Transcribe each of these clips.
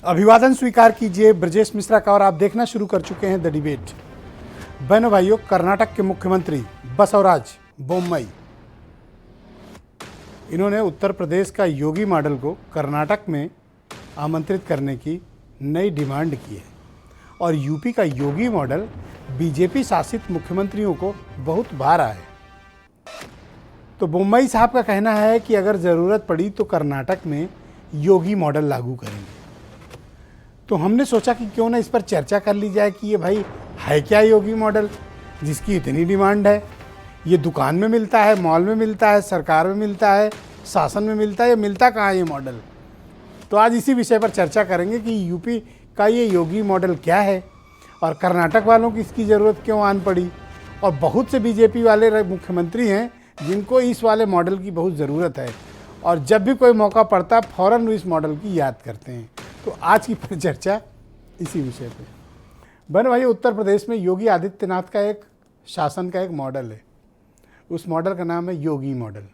अभिवादन स्वीकार कीजिए ब्रजेश मिश्रा का और आप देखना शुरू कर चुके हैं द डिबेट। बहनों भाइयों, कर्नाटक के मुख्यमंत्री बसवराज बोम्मई, इन्होंने उत्तर प्रदेश का योगी मॉडल को कर्नाटक में आमंत्रित करने की नई डिमांड की है और यूपी का योगी मॉडल बीजेपी शासित मुख्यमंत्रियों को बहुत भा रहा है। तो बोम्मई साहब का कहना है कि अगर ज़रूरत पड़ी तो कर्नाटक में योगी मॉडल लागू करेंगे। तो हमने सोचा कि क्यों ना इस पर चर्चा कर ली जाए कि ये भाई है क्या योगी मॉडल जिसकी इतनी डिमांड है। ये दुकान में मिलता है, मॉल में मिलता है, सरकार में मिलता है, शासन में मिलता है, ये मिलता कहाँ है ये मॉडल। तो आज इसी विषय पर चर्चा करेंगे कि यूपी का ये योगी मॉडल क्या है और कर्नाटक वालों की इसकी ज़रूरत क्यों आन पड़ी। और बहुत से बीजेपी वाले मुख्यमंत्री हैं जिनको इस वाले मॉडल की बहुत ज़रूरत है और जब भी कोई मौका पड़ता है फ़ौरन वो इस मॉडल की याद करते हैं। तो आज की चर्चा इसी विषय पे। बहन भाई, उत्तर प्रदेश में योगी आदित्यनाथ का एक शासन का एक मॉडल है, उस मॉडल का नाम है योगी मॉडल।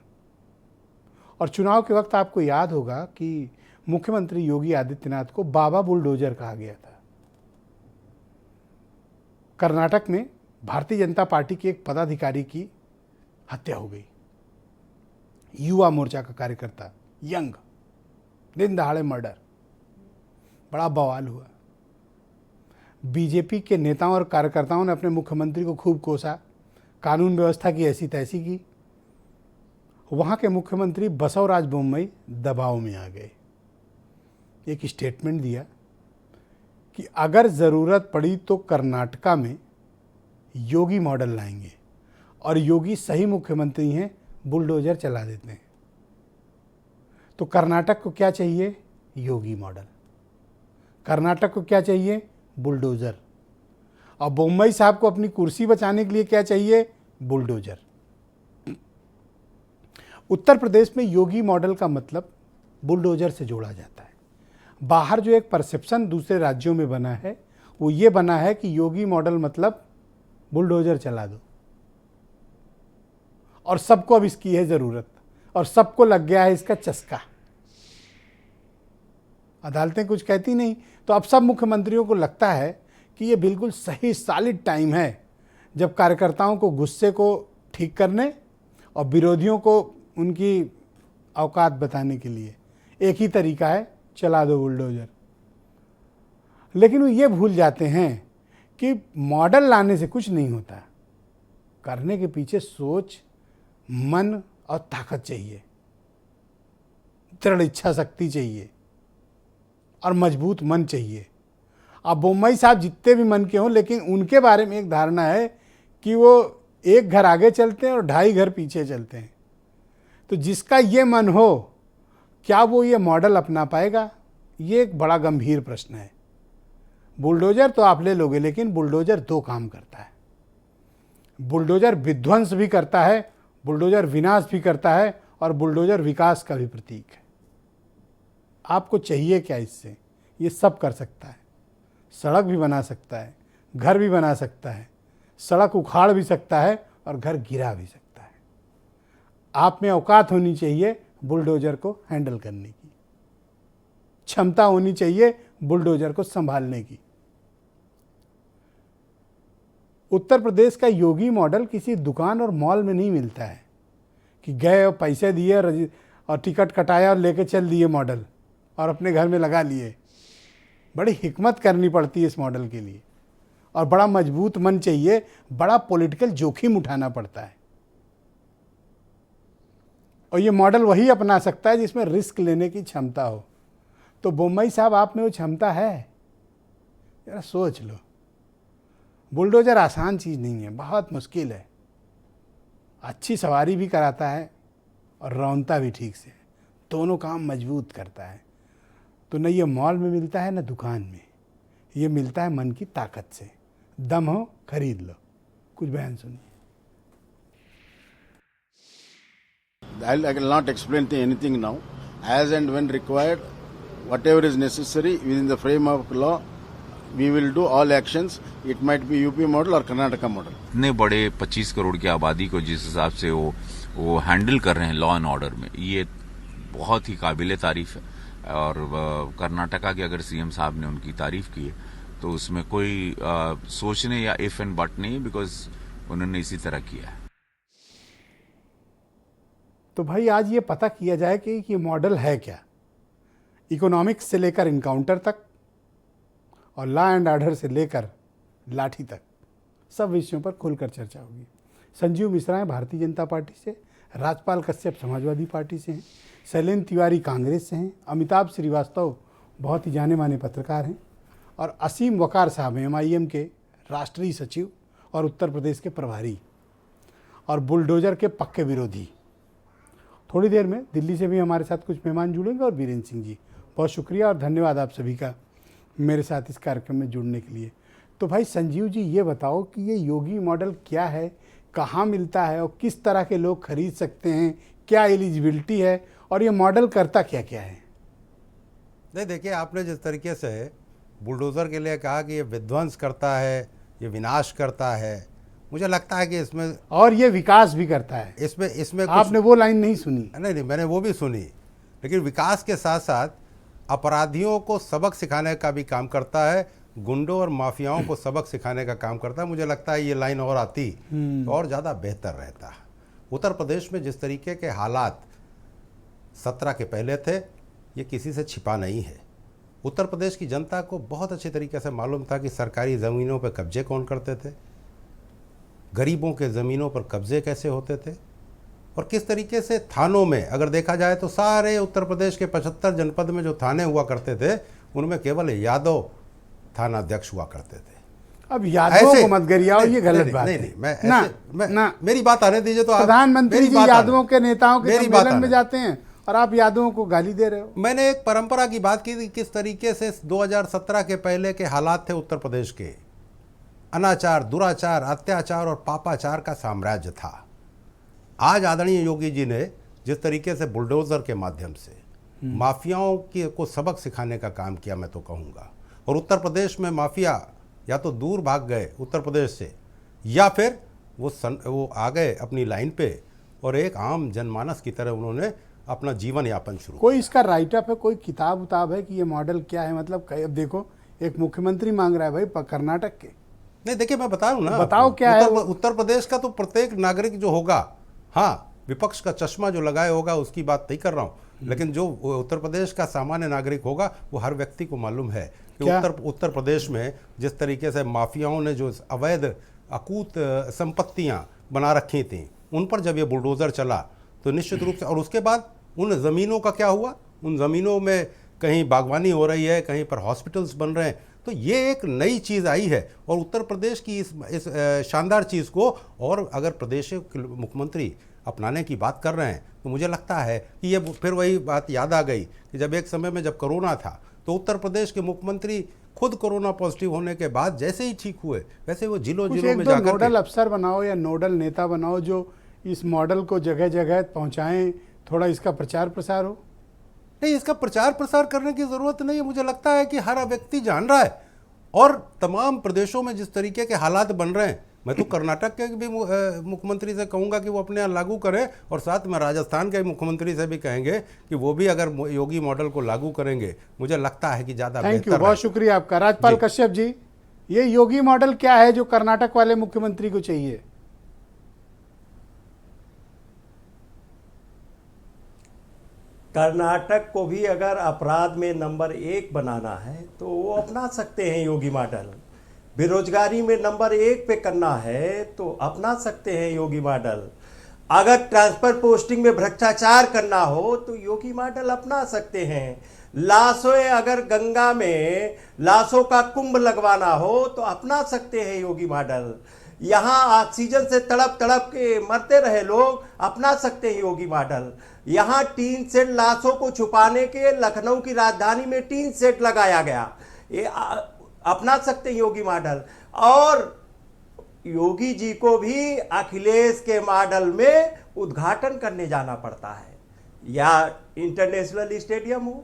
और चुनाव के वक्त आपको याद होगा कि मुख्यमंत्री योगी आदित्यनाथ को बाबा बुलडोजर कहा गया था। कर्नाटक में भारतीय जनता पार्टी के एक पदाधिकारी की हत्या हो गई, युवा मोर्चा का कार्यकर्ता, यंग, दिन दहाड़े मर्डर, बड़ा बवाल हुआ। बीजेपी के नेताओं और कार्यकर्ताओं ने अपने मुख्यमंत्री को खूब कोसा, कानून व्यवस्था की ऐसी तैसी की। वहाँ के मुख्यमंत्री बसवराज बोम्मई दबाव में आ गए, एक स्टेटमेंट दिया कि अगर ज़रूरत पड़ी तो कर्नाटका में योगी मॉडल लाएंगे और योगी सही मुख्यमंत्री हैं, बुलडोजर चला देते हैं। तो कर्नाटक को क्या चाहिए? योगी मॉडल। कर्नाटक को क्या चाहिए? बुलडोजर। और बोम्मई साहब को अपनी कुर्सी बचाने के लिए क्या चाहिए? बुलडोजर। उत्तर प्रदेश में योगी मॉडल का मतलब बुलडोजर से जोड़ा जाता है। बाहर जो एक परसेप्शन दूसरे राज्यों में बना है वो ये बना है कि योगी मॉडल मतलब बुलडोजर चला दो और सबको अब इसकी है ज़रूरत और सबको लग गया है इसका चस्का। अदालतें कुछ कहती नहीं, तो अब सब मुख्यमंत्रियों को लगता है कि ये बिल्कुल सही सॉलिड टाइम है जब कार्यकर्ताओं को गुस्से को ठीक करने और विरोधियों को उनकी औकात बताने के लिए एक ही तरीका है, चला दो बुलडोजर। लेकिन वो ये भूल जाते हैं कि मॉडल लाने से कुछ नहीं होता, करने के पीछे सोच, मन और ताकत चाहिए, दृढ़ इच्छा शक्ति चाहिए और मजबूत मन चाहिए। अब बोम्मई साहब जितने भी मन के हों, लेकिन उनके बारे में एक धारणा है कि वो एक घर आगे चलते हैं और 2.5 घर पीछे चलते हैं। तो जिसका ये मन हो, क्या वो ये मॉडल अपना पाएगा? ये एक बड़ा गंभीर प्रश्न है। बुलडोजर तो आप ले लोगे, लेकिन बुलडोजर 2 काम करता है। बुलडोजर विध्वंस भी करता है, बुलडोजर विनाश भी करता है और बुलडोजर विकास का भी प्रतीक है। आपको चाहिए क्या इससे? ये सब कर सकता है। सड़क भी बना सकता है, घर भी बना सकता है, सड़क उखाड़ भी सकता है और घर गिरा भी सकता है। आप में औकात होनी चाहिए बुलडोजर को हैंडल करने की, क्षमता होनी चाहिए बुलडोजर को संभालने की। उत्तर प्रदेश का योगी मॉडल किसी दुकान और मॉल में नहीं मिलता है कि गए और पैसे दिए और टिकट कटाया और लेके चल दिए मॉडल और अपने घर में लगा लिए। बड़ी हिकमत करनी पड़ती है इस मॉडल के लिए और बड़ा मजबूत मन चाहिए, बड़ा पॉलिटिकल जोखिम उठाना पड़ता है। और ये मॉडल वही अपना सकता है जिसमें रिस्क लेने की क्षमता हो। तो बोम्मई साहब, आप में वो क्षमता है? जरा सोच लो। बुलडोजर आसान चीज़ नहीं है, बहुत मुश्किल है। अच्छी सवारी भी कराता है और रौनता भी ठीक से, दोनों काम मजबूत करता है। तो न ये मॉल में मिलता है न दुकान में, ये मिलता है मन की ताकत से। दम हो खरीद लो। कुछ बयान सुनिए। I will not explain anything now. As and when required, whatever is necessary within the frame of law, we will do all actions. It might be UP model or Karnataka model. इतने बड़े 25 करोड़ की आबादी को जिस हिसाब से वो handle कर रहे हैं लॉ एंड ऑर्डर में, ये बहुत ही काबिले तारीफ है। और कर्नाटका के अगर सीएम साहब ने उनकी तारीफ की है तो उसमें कोई सोचने या इफ एंड बट नहीं, बिकॉज उन्होंने इसी तरह किया है। तो भाई आज ये पता किया जाए कि ये मॉडल है क्या, इकोनॉमिक्स से लेकर इनकाउंटर तक और लॉ एंड ऑर्डर से लेकर लाठी तक सब विषयों पर खुलकर चर्चा होगी। संजीव मिश्रा हैं भारतीय जनता पार्टी से, राजपाल कश्यप समाजवादी पार्टी से हैं, शैलेंद्र तिवारी कांग्रेस से हैं, अमिताभ श्रीवास्तव बहुत ही जाने माने पत्रकार हैं और असीम वकार साहब हैं MIM के राष्ट्रीय सचिव और उत्तर प्रदेश के प्रभारी और बुलडोजर के पक्के विरोधी। थोड़ी देर में दिल्ली से भी हमारे साथ कुछ मेहमान जुड़ेंगे और वीरेंद्र सिंह जी, बहुत शुक्रिया और धन्यवाद आप सभी का मेरे साथ इस कार्यक्रम में जुड़ने के लिए। तो भाई संजीव जी ये बताओ कि ये योगी मॉडल क्या है, कहाँ मिलता है और किस तरह के लोग खरीद सकते हैं, क्या एलिजिबिलिटी है और ये मॉडल करता क्या क्या है? नहीं देखिए, आपने जिस तरीके से बुलडोज़र के लिए कहा कि ये विध्वंस करता है, ये विनाश करता है, मुझे लगता है कि इसमें और ये विकास भी करता है। इसमें आपने वो लाइन नहीं सुनी? नहीं, मैंने वो भी सुनी, लेकिन विकास के साथ साथ अपराधियों को सबक सिखाने का भी काम करता है, गुंडों और माफियाओं को सबक सिखाने का काम करता है। मुझे लगता है ये लाइन और आती तो और ज़्यादा बेहतर रहता। उत्तर प्रदेश में जिस तरीके के हालात 17 के पहले थे, ये किसी से छिपा नहीं है। उत्तर प्रदेश की जनता को बहुत अच्छे तरीके से मालूम था कि सरकारी ज़मीनों पर कब्जे कौन करते थे, गरीबों के ज़मीनों पर कब्जे कैसे होते थे और किस तरीके से थानों में अगर देखा जाए तो सारे उत्तर प्रदेश के 75 जनपद में जो थाने हुआ करते थे उनमें केवल यादव थानाध्यक्ष हुआ करते थे। अब यादवों को मत गरियाओ, ये गलत बात है। मैं मेरी बात आने दीजिए। तो प्रधानमंत्री जी यादवों के नेताओं के सम्मेलन में जाते हैं और आप यादवों को गाली दे रहे हो। मैंने एक परंपरा की बात की थी, किस तरीके से 2017 के पहले के हालात थे उत्तर प्रदेश के। अनाचार, दुराचार, अत्याचार और पापाचार का साम्राज्य था। आज आदरणीय योगी जी ने जिस तरीके से बुलडोजर के माध्यम से माफियाओं को सबक सिखाने का काम किया, मैं तो कहूँगा, और उत्तर प्रदेश में माफिया या तो दूर भाग गए उत्तर प्रदेश से या फिर वो आ गए अपनी लाइन पे और एक आम जनमानस की तरह उन्होंने अपना जीवन यापन शुरू। कोई इसका राइटअप है, कोई किताब उताब है कि ये मॉडल क्या है? मतलब अब देखो, एक मुख्यमंत्री मांग रहा है भाई कर्नाटक के। नहीं देखिए, मैं बता रहा हूँ ना, बताओ क्या है। उत्तर प्रदेश का तो प्रत्येक नागरिक जो होगा, हाँ विपक्ष का चश्मा जो लगाए होगा उसकी बात नहीं कर रहा हूँ, लेकिन जो उत्तर प्रदेश का सामान्य नागरिक होगा वो हर व्यक्ति को मालूम है कि उत्तर प्रदेश में जिस तरीके से माफियाओं ने जो अवैध अकूत संपत्तियां बना रखी थी उन पर जब ये बुलडोजर चला तो निश्चित रूप से, और उसके बाद उन ज़मीनों का क्या हुआ, उन ज़मीनों में कहीं बागवानी हो रही है, कहीं पर हॉस्पिटल्स बन रहे हैं। तो ये एक नई चीज़ आई है और उत्तर प्रदेश की इस शानदार चीज़ को और अगर प्रदेश के मुख्यमंत्री अपनाने की बात कर रहे हैं तो मुझे लगता है कि ये फिर वही बात याद आ गई कि जब एक समय में जब कोरोना था तो उत्तर प्रदेश के मुख्यमंत्री खुद कोरोना पॉजिटिव होने के बाद जैसे ही ठीक हुए वैसे वो जिलों में जाकर नोडल अफसर बनाओ या नोडल नेता बनाओ जो इस मॉडल को जगह जगह पहुंचाएं, थोड़ा इसका प्रचार प्रसार हो। नहीं, इसका प्रचार प्रसार करने की ज़रूरत नहीं है। मुझे लगता है कि हर व्यक्ति जान रहा है और तमाम प्रदेशों में जिस तरीके के हालात बन रहे हैं, मैं तो कर्नाटक के भी मुख्यमंत्री से कहूंगा कि वो अपने यहाँ लागू करें और साथ में राजस्थान के मुख्यमंत्री से भी कहेंगे कि वो भी अगर योगी मॉडल को लागू करेंगे, मुझे लगता है कि ज़्यादा थैंक यू, बहुत शुक्रिया आपका। राजपाल कश्यप जी, ये योगी मॉडल क्या है जो कर्नाटक वाले मुख्यमंत्री को चाहिए? कर्नाटक को भी अगर अपराध में नंबर 1 बनाना है तो वो अपना सकते हैं योगी मॉडल। बेरोजगारी में नंबर 1 पे करना है तो अपना सकते हैं योगी मॉडल। अगर ट्रांसफर पोस्टिंग में भ्रष्टाचार करना हो तो योगी मॉडल अपना सकते हैं। लाशों अगर गंगा में लाशों का कुंभ लगवाना हो तो अपना सकते हैं योगी मॉडल। यहाँ ऑक्सीजन से तड़प तड़प के मरते रहे लोग, अपना सकते हैं योगी मॉडल। यहाँ टीन सेट लाशों को छुपाने के लखनऊ की राजधानी में टीन सेट लगाया गया, ये अपना सकते हैं योगी मॉडल। और योगी जी को भी अखिलेश के मॉडल में उद्घाटन करने जाना पड़ता है, या इंटरनेशनल स्टेडियम हो,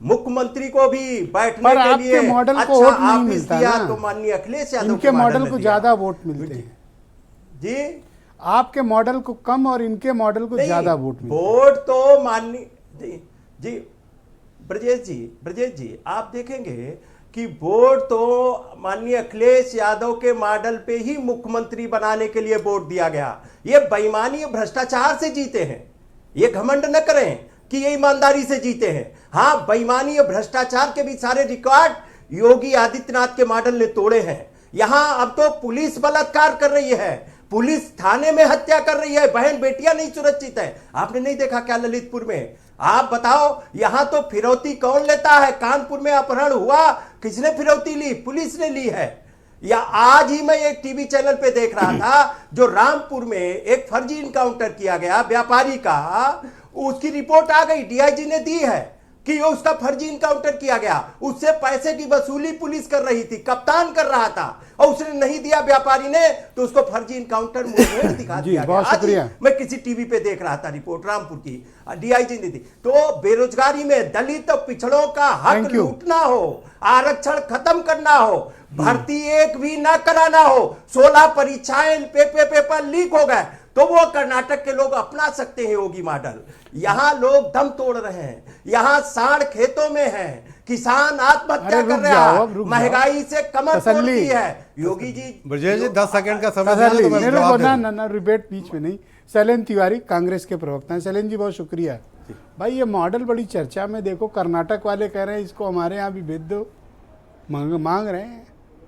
मुख्यमंत्री को भी बैठने के लिए मॉडल अच्छा को वोट नहीं ऑफिस मिलता दिया ना। तो माननीय अखिलेश यादव इनके मॉडल को ज्यादा वोट मिलते हैं जी, आपके मॉडल को कम और इनके मॉडल को ज्यादा वोट मिलते हैं। वोट तो माननीय जी ब्रजेश जी आप देखेंगे कि वोट तो माननीय अखिलेश यादव के मॉडल पे ही मुख्यमंत्री बनाने के लिए वोट दिया गया। ये बेईमानी भ्रष्टाचार से जीते हैं, ये घमंड न करें कि ये ईमानदारी से जीते हैं। हाँ, बेईमानी और भ्रष्टाचार के भी सारे रिकॉर्ड योगी आदित्यनाथ के मॉडल ने तोड़े हैं। यहां अब तो पुलिस बलात्कार कर रही है, पुलिस थाने में हत्या कर रही है, बहन बेटियां नहीं सुरक्षित है। आपने नहीं देखा क्या ललितपुर में? आप बताओ, यहां तो फिरौती कौन लेता है? कानपुर में अपहरण हुआ, किसने फिरौती ली? पुलिस ने ली है। या आज ही मैं एक टीवी चैनल पे देख रहा था, जो रामपुर में एक फर्जी इनकाउंटर किया गया व्यापारी का, उसकी रिपोर्ट आ गई, डीआईजी ने दी है कि उसका फर्जी इनकाउंटर किया गया। उससे पैसे की वसूली पुलिस कर रही थी, कप्तान कर रहा था, और उसने नहीं दिया व्यापारी ने, तो उसको फर्जी इनकाउंटर मुठभेड़ दिखा दिया गया। आज ही मैं किसी टीवी पे देख रहा था रिपोर्ट, रामपुर की, डीआईजी ने दी। तो बेरोजगारी में दलित और पिछड़ों का हक लूटना हो, आरक्षण खत्म करना हो, भर्ती एक भी ना कराना हो, 16 परीक्षाएं पेपर लीक हो गए, तो वो कर्नाटक के लोग अपना सकते हैं योगी मॉडल। यहां लोग दम तोड़ रहे हैं, यहां सांड खेतों में है, किसान आत्महत्या कर रहा है, महंगाई से कमर तोड़ती है। योगी जी, ब्रजेश जी 10 सेकंड का समय ना रिबेट बीच में नहीं। शैलेंद्र तिवारी कांग्रेस के प्रवक्ता हैं। शैलेंद्र जी बहुत शुक्रिया। भाई ये मॉडल बड़ी चर्चा में, देखो कर्नाटक वाले कह रहे हैं इसको हमारे यहाँ भी भेज दो, मांग रहे हैं।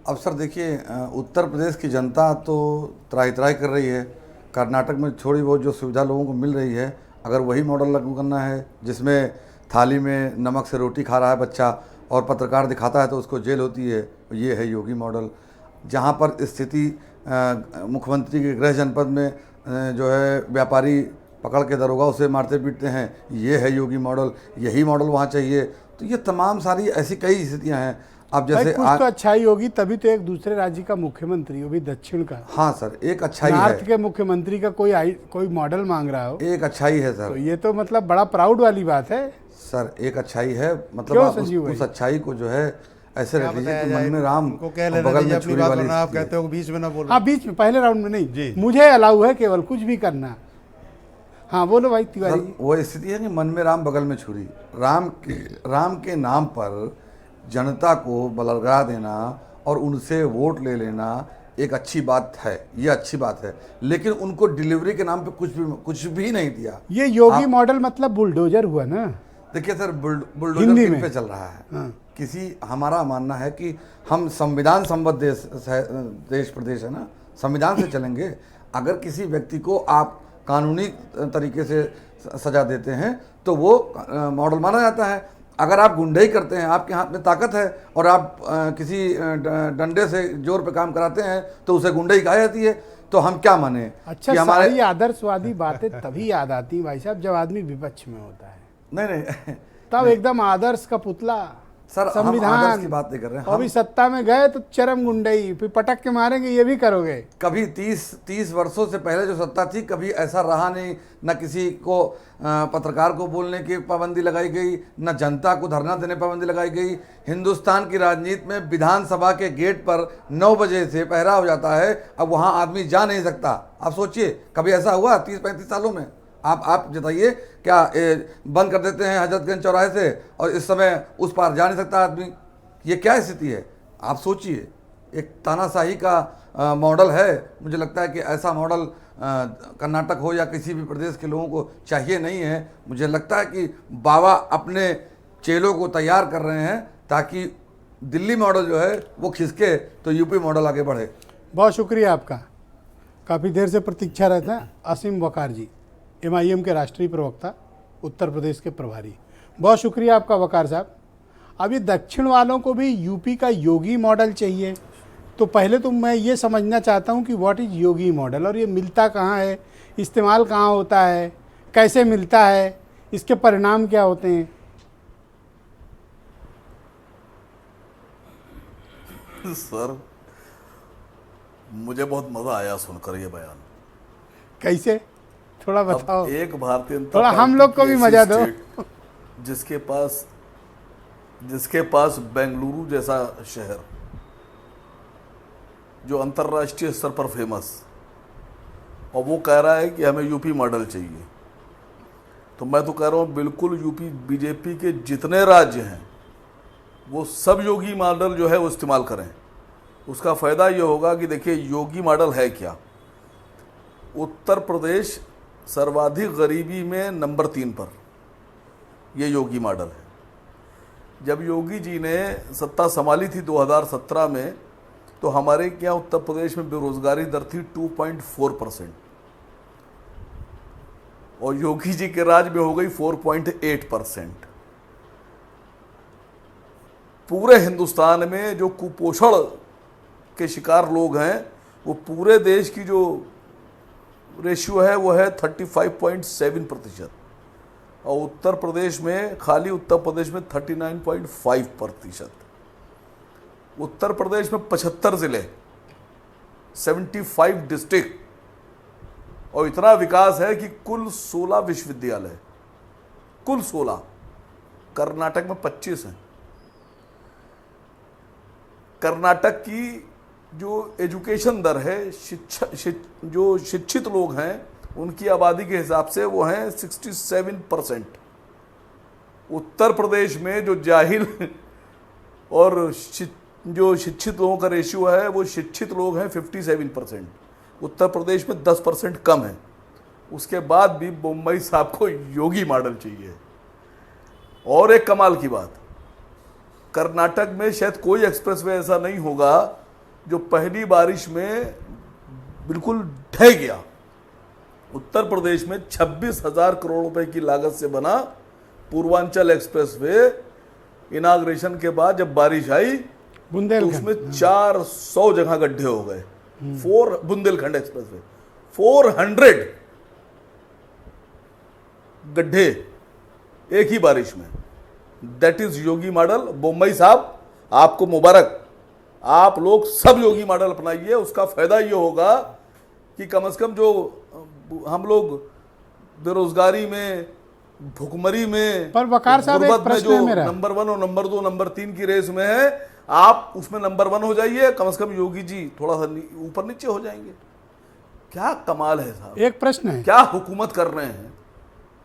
अब सर देखिए, उत्तर प्रदेश की जनता तो त्राही त्राही कर रही है। कर्नाटक में थोड़ी बहुत जो सुविधा लोगों को मिल रही है, अगर वही मॉडल लागू करना है जिसमें थाली में नमक से रोटी खा रहा है बच्चा और पत्रकार दिखाता है तो उसको जेल होती है, ये है योगी मॉडल। जहाँ पर स्थिति मुख्यमंत्री के गृह जनपद में जो है व्यापारी पकड़ के दरोगा उसे मारते पीटते हैं, ये है योगी मॉडल। यही मॉडल वहाँ चाहिए। तो ये तमाम सारी ऐसी कई स्थितियाँ हैं। अब जैसे कुछ तो अच्छाई होगी तभी तो एक दूसरे राज्य का मुख्यमंत्री, वो भी दक्षिण का। हाँ सर, एक अच्छाई है। नॉर्थ के मुख्यमंत्री का कोई मॉडल मांग रहा हो, एक अच्छाई है सर। तो ये तो मतलब बड़ा प्राउड वाली बात है सर, एक अच्छाई है। मतलब आप उस अच्छाई को जो है ऐसे रख लीजिए कि मन में राम को कह लेना चाहिए अपनी बात, वरना आप कहते हो बीच में ना बोलो। हाँ, बीच में पहले राउंड में नहीं, मुझे अलाउ है केवल कुछ भी करना। हाँ बोलो भाई तिवारी। वो स्थिति है कि मन में राम बगल में छुरी। राम के नाम पर जनता को बलगा देना और उनसे वोट ले लेना एक अच्छी बात है, ये अच्छी बात है। लेकिन उनको डिलीवरी के नाम पे कुछ भी नहीं दिया। ये योगी मॉडल मतलब बुलडोजर हुआ ना। देखिए सर, बुलडोजर किन पे चल रहा है? हाँ। हमारा मानना है कि हम संविधान संबद्ध देश प्रदेश है ना, संविधान से चलेंगे। अगर किसी व्यक्ति को आप कानूनी तरीके से सजा देते हैं तो वो मॉडल माना जाता है। अगर आप गुंडई करते हैं, आपके हाथ में ताकत है और आप किसी डंडे से जोर पे काम कराते हैं तो उसे गुंडई कहा जाती है। तो हम क्या माने? अच्छा, कि हमारी आदर्शवादी बातें तभी याद आती भाई साहब जब आदमी विपक्ष में होता है। नहीं तब एकदम आदर्श का पुतला सर, संविधान की बात नहीं कर रहे हैं। अभी सत्ता में गए तो चरम गुंडई, फिर पटक के मारेंगे, ये भी करोगे? कभी 30 वर्षों से पहले जो सत्ता थी, कभी ऐसा रहा नहीं। न किसी को पत्रकार को बोलने की पाबंदी लगाई गई, न जनता को धरना देने पाबंदी लगाई गई। हिंदुस्तान की राजनीति में विधानसभा के गेट पर 9 बजे से पहरा हो जाता है, अब वहाँ आदमी जा नहीं सकता। आप सोचिए, कभी ऐसा हुआ 30-35 सालों में? आप बताइए, क्या बंद कर देते हैं हजरतगंज चौराहे से और इस समय उस पार जा नहीं सकता आदमी? ये क्या स्थिति है? आप सोचिए, एक तानाशाही का मॉडल है। मुझे लगता है कि ऐसा मॉडल कर्नाटक हो या किसी भी प्रदेश के लोगों को चाहिए नहीं है। मुझे लगता है कि बाबा अपने चेलों को तैयार कर रहे हैं ताकि दिल्ली मॉडल जो है वो खिसके तो यूपी मॉडल आगे बढ़े। बहुत शुक्रिया आपका। काफ़ी देर से प्रतीक्षा रहते हैं असीम वकार जी, MIM के राष्ट्रीय प्रवक्ता, उत्तर प्रदेश के प्रभारी। बहुत शुक्रिया आपका वकार साहब। अब ये दक्षिण वालों को भी यूपी का योगी मॉडल चाहिए, तो पहले तो मैं ये समझना चाहता हूँ कि व्हाट इज़ योगी मॉडल, और ये मिलता कहाँ है, इस्तेमाल कहाँ होता है, कैसे मिलता है, इसके परिणाम क्या होते हैं? सर, मुझे बहुत मज़ा आया सुनकर ये बयान। कैसे, थोड़ा बताओ। एक भारतीय जनता थोड़ा हम लोग को भी मजा दो। जिसके पास बेंगलुरु जैसा शहर, जो अंतर्राष्ट्रीय स्तर पर फेमस, और वो कह रहा है कि हमें यूपी मॉडल चाहिए। तो मैं तो कह रहा हूँ बिल्कुल यूपी बीजेपी के जितने राज्य हैं वो सब योगी मॉडल जो है वो इस्तेमाल करें। उसका फ़ायदा ये होगा कि देखिए योगी मॉडल है क्या। उत्तर प्रदेश सर्वाधिक गरीबी में नंबर 3 पर ये योगी मॉडल है। जब योगी जी ने सत्ता संभाली थी 2017 में, तो हमारे क्या उत्तर प्रदेश में बेरोजगारी दर थी 2.4% और योगी जी के राज में हो गई 4.8%। पूरे हिंदुस्तान में जो कुपोषण के शिकार लोग हैं वो पूरे देश की जो रेशियो है वो है 35.7% और उत्तर प्रदेश में, खाली उत्तर प्रदेश में 39.5%। उत्तर प्रदेश में 75 जिले, 75 डिस्ट्रिक्ट और इतना विकास है कि कुल 16 विश्वविद्यालय, कुल 16। कर्नाटक में 25 हैं। कर्नाटक की जो एजुकेशन दर है, जो शिक्षित लोग हैं उनकी आबादी के हिसाब से वो हैं 67%। उत्तर प्रदेश में जो जाहिल और जो शिक्षित लोगों का रेशियो है वो शिक्षित लोग हैं 57%। उत्तर प्रदेश में 10% कम है। उसके बाद भी मुंबई साहब को योगी मॉडल चाहिए। और एक कमाल की बात, कर्नाटक में शायद कोई एक्सप्रेसवे ऐसा नहीं होगा जो पहली बारिश में बिल्कुल ढह गया। उत्तर प्रदेश में 26,000 करोड़ रुपए की लागत से बना पूर्वांचल एक्सप्रेसवे इनाग्रेशन के बाद जब बारिश आई तो उसमें 400 जगह गड्ढे हो गए। बुंदेलखंड एक्सप्रेसवे 400 गड्ढे एक ही बारिश में। That is Yogi model. Mumbai साहब आपको मुबारक, आप लोग सब योगी मॉडल अपनाइए। उसका फायदा ये होगा कि कम से कम जो हम लोग बेरोजगारी में, भुखमरी में, पर वकार साहब एक गुर्बत में प्रश्न जो है मेरा। नंबर 1 और नंबर 2, नंबर 3 की रेस में है, आप उसमें नंबर 1 हो जाइए। कम से कम योगी जी थोड़ा सा ऊपर नीचे हो जाएंगे। क्या कमाल है साहब। एक प्रश्न है, क्या हुकूमत कर रहे हैं,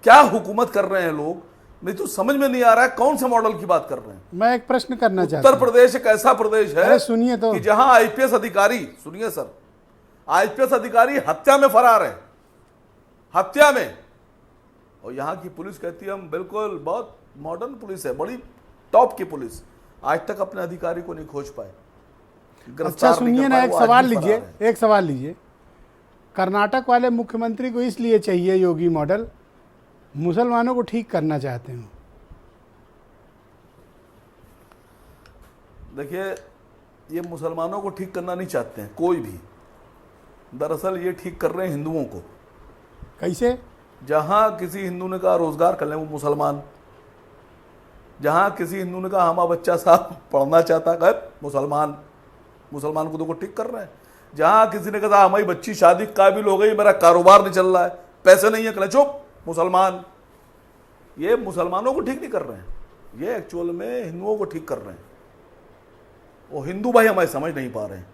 क्या हुकूमत कर रहे हैं लोग। नहीं तो समझ में नहीं आ रहा है कौन से मॉडल की बात कर रहे हैं। मैं एक प्रश्न करना चाहता उत्तर हूं। प्रदेश एक ऐसा प्रदेश है, अरे सुनिए तो, कि जहां आईपीएस अधिकारी, सुनिए सर, आईपीएस अधिकारी हत्या में फरार है, हत्या में। और यहां की पुलिस कहती है हम बिल्कुल बहुत मॉडर्न पुलिस है, बड़ी टॉप की पुलिस। आज तक अपने अधिकारी को नहीं खोज पाए। अच्छा सुनिए ना, एक सवाल लीजिए, एक सवाल लीजिए। कर्नाटक वाले मुख्यमंत्री को इसलिए चाहिए योगी मॉडल, मुसलमानों को ठीक करना चाहते हैं। देखिए, ये मुसलमानों को ठीक करना नहीं चाहते हैं कोई भी। दरअसल ये ठीक कर रहे हैं हिंदुओं को। कैसे? जहां किसी हिंदू ने कहा रोजगार कर लें वो मुसलमान, जहां किसी हिंदू ने कहा हमारा बच्चा साहब पढ़ना चाहता है मुसलमान, मुसलमान को तो ठीक कर रहे हैं। जहां किसी ने कहा हमारी बच्ची शादी काबिल हो गई, मेरा कारोबार नहीं चल रहा है, पैसे नहीं है, कह चुप मुसलमान। ये मुसलमानों को ठीक नहीं कर रहे हैं, ये एक्चुअल में हिंदुओं को ठीक कर रहे हैं। वो हिंदू भाई हमारे समझ नहीं पा रहे हैं।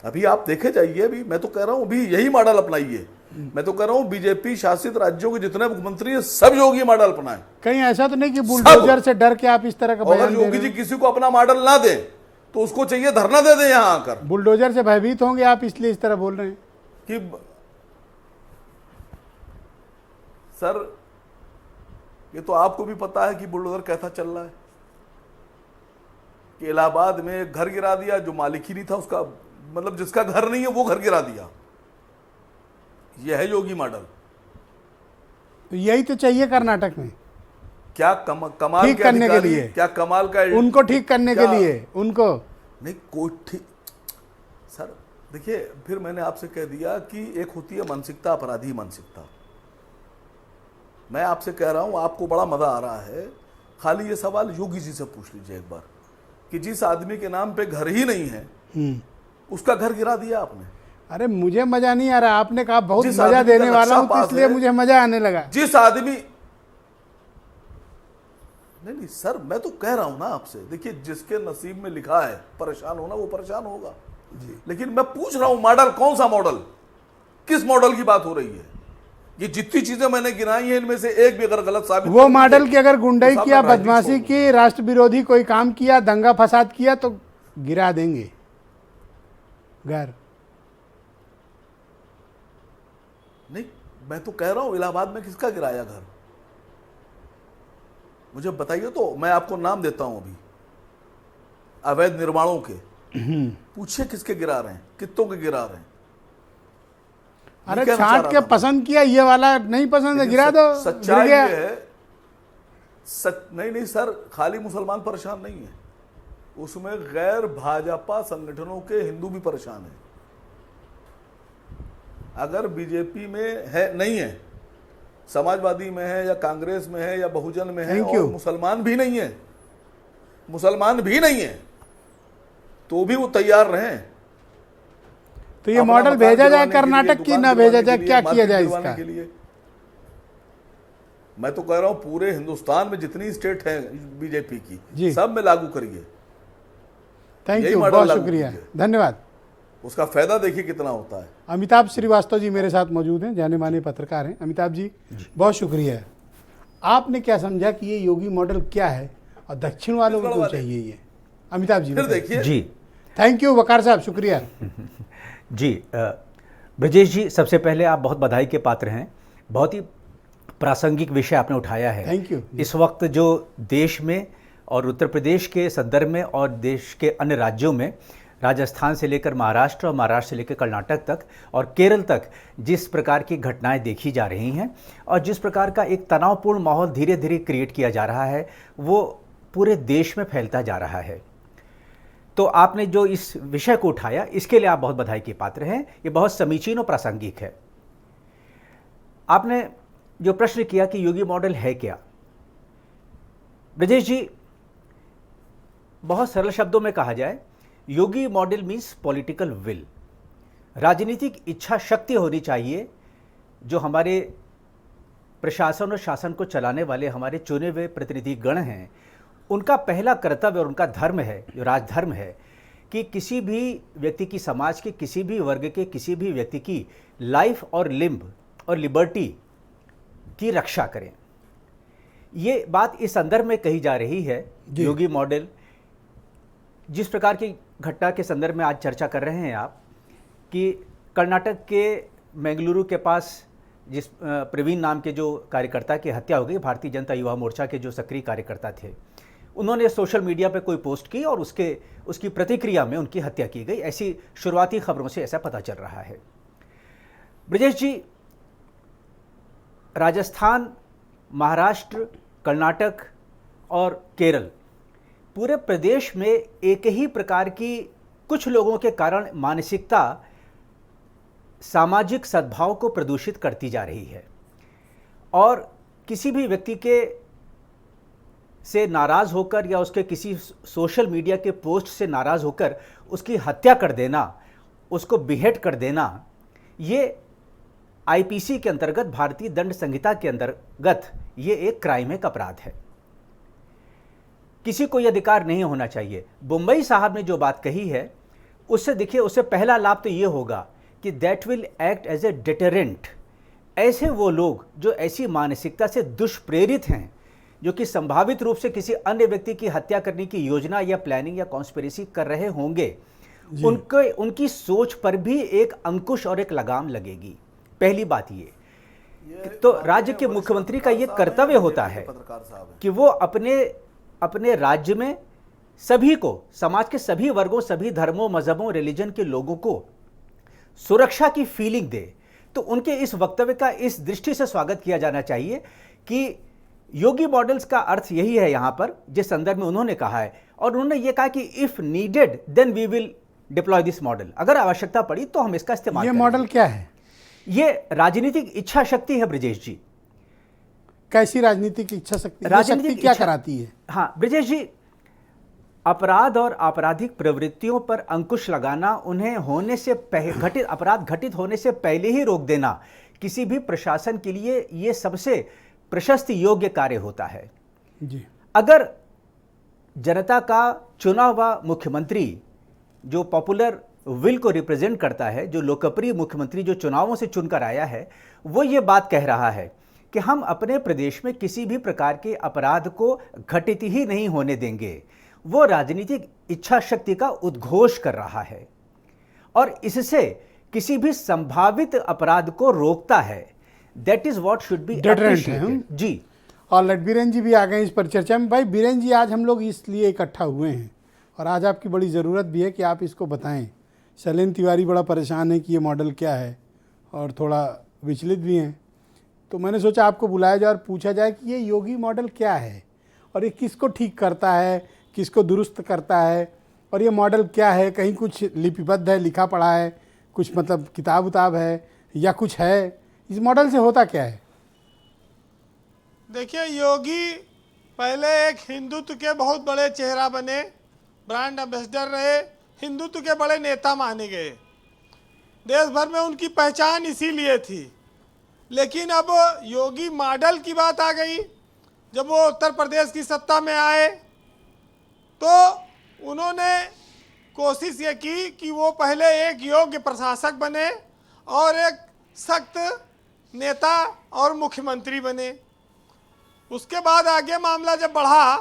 अभी आप देखे जाइए, अभी मैं तो कह रहा हूं अभी यही मॉडल अपनाइए। मैं तो कह रहा हूं बीजेपी शासित राज्यों के जितने मुख्यमंत्री हैं सब योगी मॉडल अपनाएं। कहीं ऐसा तो नहीं कि बुलडोजर से डर के आप इस तरह का बयान अगर दे योगी रहे जी हैं? किसी को अपना मॉडल ना दे तो उसको चाहिए धरना दे दे यहां आकर। बुलडोजर से भयभीत होंगे आप, इसलिए इस तरह बोल रहे हैं कि सर ये तो आपको भी पता है कि बुलडोजर कैसा चल रहा है। कि इलाहाबाद में एक घर गिरा दिया, जो मालिक ही नहीं था उसका, मतलब जिसका घर नहीं है वो घर गिरा दिया। यह है योगी मॉडल। तो यही तो चाहिए कर्नाटक में, क्या कमाल ठीक के करने के अधिकारी, लिए, क्या कमाल का, उनको ठीक करने के क्या- लिए उनको नहीं कोई ठीक। सर देखिए, फिर मैंने आपसे कह दिया कि एक होती है मानसिकता, अपराधी मानसिकता। मैं आपसे कह रहा हूं, आपको बड़ा मजा आ रहा है, खाली ये सवाल योगी जी से पूछ लीजिए एक बार कि जिस आदमी के नाम पे घर ही नहीं है उसका घर गिरा दिया आपने। अरे मुझे मजा नहीं आ रहा, आपने कहा बहुत जिस मजा आदमी का देने वाला नक्शा हूं तो पास इसलिए है, मुझे मजा आने लगा। जिस आदमी, नहीं सर मैं तो कह रहा हूं ना आपसे, देखिए जिसके नसीब में लिखा है परेशान होना वो परेशान होगा। लेकिन मैं पूछ रहा हूं मॉडल कौन सा मॉडल, किस मॉडल की बात हो रही है। ये जितनी चीजें मैंने गिनाई हैं इनमें से एक भी अगर गलत साबित वो होती है, मॉडल की अगर गुंडाई तो किया, सामने राजनीति बदमाशी छोड़ की, राष्ट्र विरोधी कोई काम किया, दंगा फसाद किया तो गिरा देंगे घर। नहीं, मैं तो कह रहा हूं इलाहाबाद में किसका गिराया घर, मुझे बताइए तो, मैं आपको नाम देता हूं अभी अवैध निर्माणों के, पूछिए किसके गिरा रहे हैं, कितनों के गिरा रहे हैं। अरे कहना चाह छांट रहा के था पसंद किया, ये वाला नहीं पसंद है, लेकिन गिरा दो, गिर सच्चाई गया। ये है, नहीं सर, खाली मुसलमान परेशान नहीं है, उसमें गैर भाजपा संगठनों के हिंदू भी परेशान हैं। अगर बीजेपी में है, नहीं है, समाजवादी में है या कांग्रेस में है या बहुजन में है, Thank you. और मुसलमान भी नहीं है, मुसलमान भी नहीं है, तो भी वो तैयार रहे। तो ये अपना मॉडल मकान भेजा जाए दिलवाने के लिए, कर्नाटक की, दुकान ना भेजा दिलवाने जाए, के क्या लिए, किया मार्केट जाए दिलवाने इसका? के लिए। मैं तो कह रहा हूं पूरे हिंदुस्तान में जितनी स्टेट है बीजेपी जी। की, सब में लागू करिए, थैंक यही यू, मॉडल बहुत लागू शुक्रिया, कीजिए। धन्यवाद। उसका फायदा देखिए कितना होता है। अमिताभ श्रीवास्तव जी मेरे साथ मौजूद हैं, जाने माने पत्रकार हैं। अमिताभ जी बहुत शुक्रिया। आपने क्या समझा कि ये योगी मॉडल क्या है और दक्षिण वालों को क्यों चाहिए ये? अमिताभ जी फिर बताइए। देखिए, जी थैंक यू वकार साहब, शुक्रिया। जी ब्रजेश जी, सबसे पहले आप बहुत बधाई के पात्र हैं। बहुत ही प्रासंगिक विषय आपने उठाया है। Thank you. इस वक्त जो देश में और उत्तर प्रदेश के संदर्भ में और देश के अन्य राज्यों में, राजस्थान से लेकर महाराष्ट्र और महाराष्ट्र से लेकर कर्नाटक तक और केरल तक जिस प्रकार की घटनाएं देखी जा रही हैं और जिस प्रकार का एक तनावपूर्ण माहौल धीरे धीरे क्रिएट किया जा रहा है, वो पूरे देश में फैलता जा रहा है। तो आपने जो इस विषय को उठाया, इसके लिए आप बहुत बधाई के पात्र हैं। ये बहुत समीचीन और प्रासंगिक है। आपने जो प्रश्न किया कि योगी मॉडल है क्या, ब्रजेश जी, बहुत सरल शब्दों में कहा जाए, योगी मॉडल मीन्स पॉलिटिकल विल। राजनीतिक इच्छा शक्ति होनी चाहिए जो हमारे प्रशासन और शासन को चलाने वाले हमारे चुने हुए प्रतिनिधि गण हैं, उनका पहला कर्तव्य और उनका धर्म है, जो राजधर्म है, कि किसी भी व्यक्ति की, समाज के किसी भी वर्ग के किसी भी व्यक्ति की लाइफ और लिम्ब और लिबर्टी की रक्षा करें। ये बात इस संदर्भ में कही जा रही है। योगी मॉडल, जिस प्रकार की घटना के संदर्भ में आज चर्चा कर रहे हैं आप, कि कर्नाटक के बेंगलुरु के पास जिस प्रवीण नाम के जो कार्यकर्ता की हत्या हो गई, भारतीय जनता युवा मोर्चा के जो सक्रिय कार्यकर्ता थे, उन्होंने सोशल मीडिया पे कोई पोस्ट की और उसकी प्रतिक्रिया में उनकी हत्या की गई। ऐसी शुरुआती खबरों से ऐसा पता चल रहा है। ब्रजेश जी, राजस्थान, महाराष्ट्र, कर्नाटक और केरल, पूरे प्रदेश में एक ही प्रकार की कुछ लोगों के कारण मानसिकता सामाजिक सद्भाव को प्रदूषित करती जा रही है और किसी भी व्यक्ति के से नाराज़ होकर या उसके किसी सोशल मीडिया के पोस्ट से नाराज़ होकर उसकी हत्या कर देना, उसको बिहेड कर देना, ये आईपीसी के अंतर्गत, भारतीय दंड संहिता के अंतर्गत ये एक क्राइम, एक अपराध है। किसी को यह अधिकार नहीं होना चाहिए। बुम्बई साहब ने जो बात कही है, उससे देखिए, उससे पहला लाभ तो ये होगा कि that will act as a deterrent. ऐसे वो लोग जो ऐसी मानसिकता से दुष्प्रेरित हैं, जो कि संभावित रूप से किसी अन्य व्यक्ति की हत्या करने की योजना या प्लानिंग या कॉन्स्पिरेसी कर रहे होंगे, उनकी सोच पर भी एक अंकुश और एक लगाम लगेगी। पहली बात ये तो राज्य के मुख्यमंत्री का ये कर्तव्य होता है कि वो अपने राज्य में सभी को, समाज के सभी वर्गों, सभी धर्मों, मजहबों, रिलीजन के लोगों को सुरक्षा की फीलिंग दे। तो उनके इस वक्तव्य का इस दृष्टि से स्वागत किया जाना चाहिए कि योगी मॉडल्स का अर्थ यही है यहाँ पर, जिस संदर्भ में उन्होंने कहा है। और उन्होंने ये कहा कि if needed then we will deploy this model. अगर आवश्यकता पड़ी तो हम इसका इस्तेमाल करेंगे। ये मॉडल क्या है? ये राजनीतिक इच्छा शक्ति है ब्रजेश जी। कैसी राजनीतिक इच्छा शक्ति? राजनीतिक क्या इच्छा कराती है? हाँ ब्रजेश जी, अपराध और आपराधिक प्रवृत्तियों पर अंकुश लगाना, उन्हें होने से पहले, अपराध घटित होने से पहले ही रोक देना, किसी भी प्रशासन के लिए ये सबसे प्रशस्ति योग्य कार्य होता है जी। अगर जनता का चुना हुआ मुख्यमंत्री, जो पॉपुलर विल को रिप्रेजेंट करता है, जो लोकप्रिय मुख्यमंत्री जो चुनावों से चुनकर आया है, वो ये बात कह रहा है कि हम अपने प्रदेश में किसी भी प्रकार के अपराध को घटित ही नहीं होने देंगे। वो राजनीतिक इच्छा शक्ति का उद्घोष कर रहा है और इससे किसी भी संभावित अपराध को रोकता है। That is what should be appreciated. जी, और लट बीरेन जी भी आ गए इस पर चर्चा में। भाई बीरेन जी, आज हम लोग इसलिए इकट्ठा हुए हैं और आज आपकी बड़ी ज़रूरत भी है कि आप इसको बताएं। शैलेंद्र तिवारी बड़ा परेशान है कि ये मॉडल क्या है और थोड़ा विचलित भी हैं, तो मैंने सोचा आपको बुलाया जाए और पूछा जाए कि ये योगी मॉडल क्या है और ये किसको ठीक करता है, किसको दुरुस्त करता है, और ये मॉडल क्या है। कहीं कुछ लिपिबद्ध है, लिखा पढ़ा है, कुछ मतलब किताब उताब है या कुछ है, इस मॉडल से होता क्या है? देखिए, योगी पहले एक हिंदुत्व के बहुत बड़े चेहरा बने, ब्रांड एम्बेसडर रहे, हिंदुत्व के बड़े नेता माने गए, देश भर में उनकी पहचान इसीलिए थी। लेकिन अब योगी मॉडल की बात आ गई। जब वो उत्तर प्रदेश की सत्ता में आए तो उन्होंने कोशिश ये की कि वो पहले एक योग्य प्रशासक बने और एक सख्त नेता और मुख्यमंत्री बने। उसके बाद आगे मामला जब बढ़ा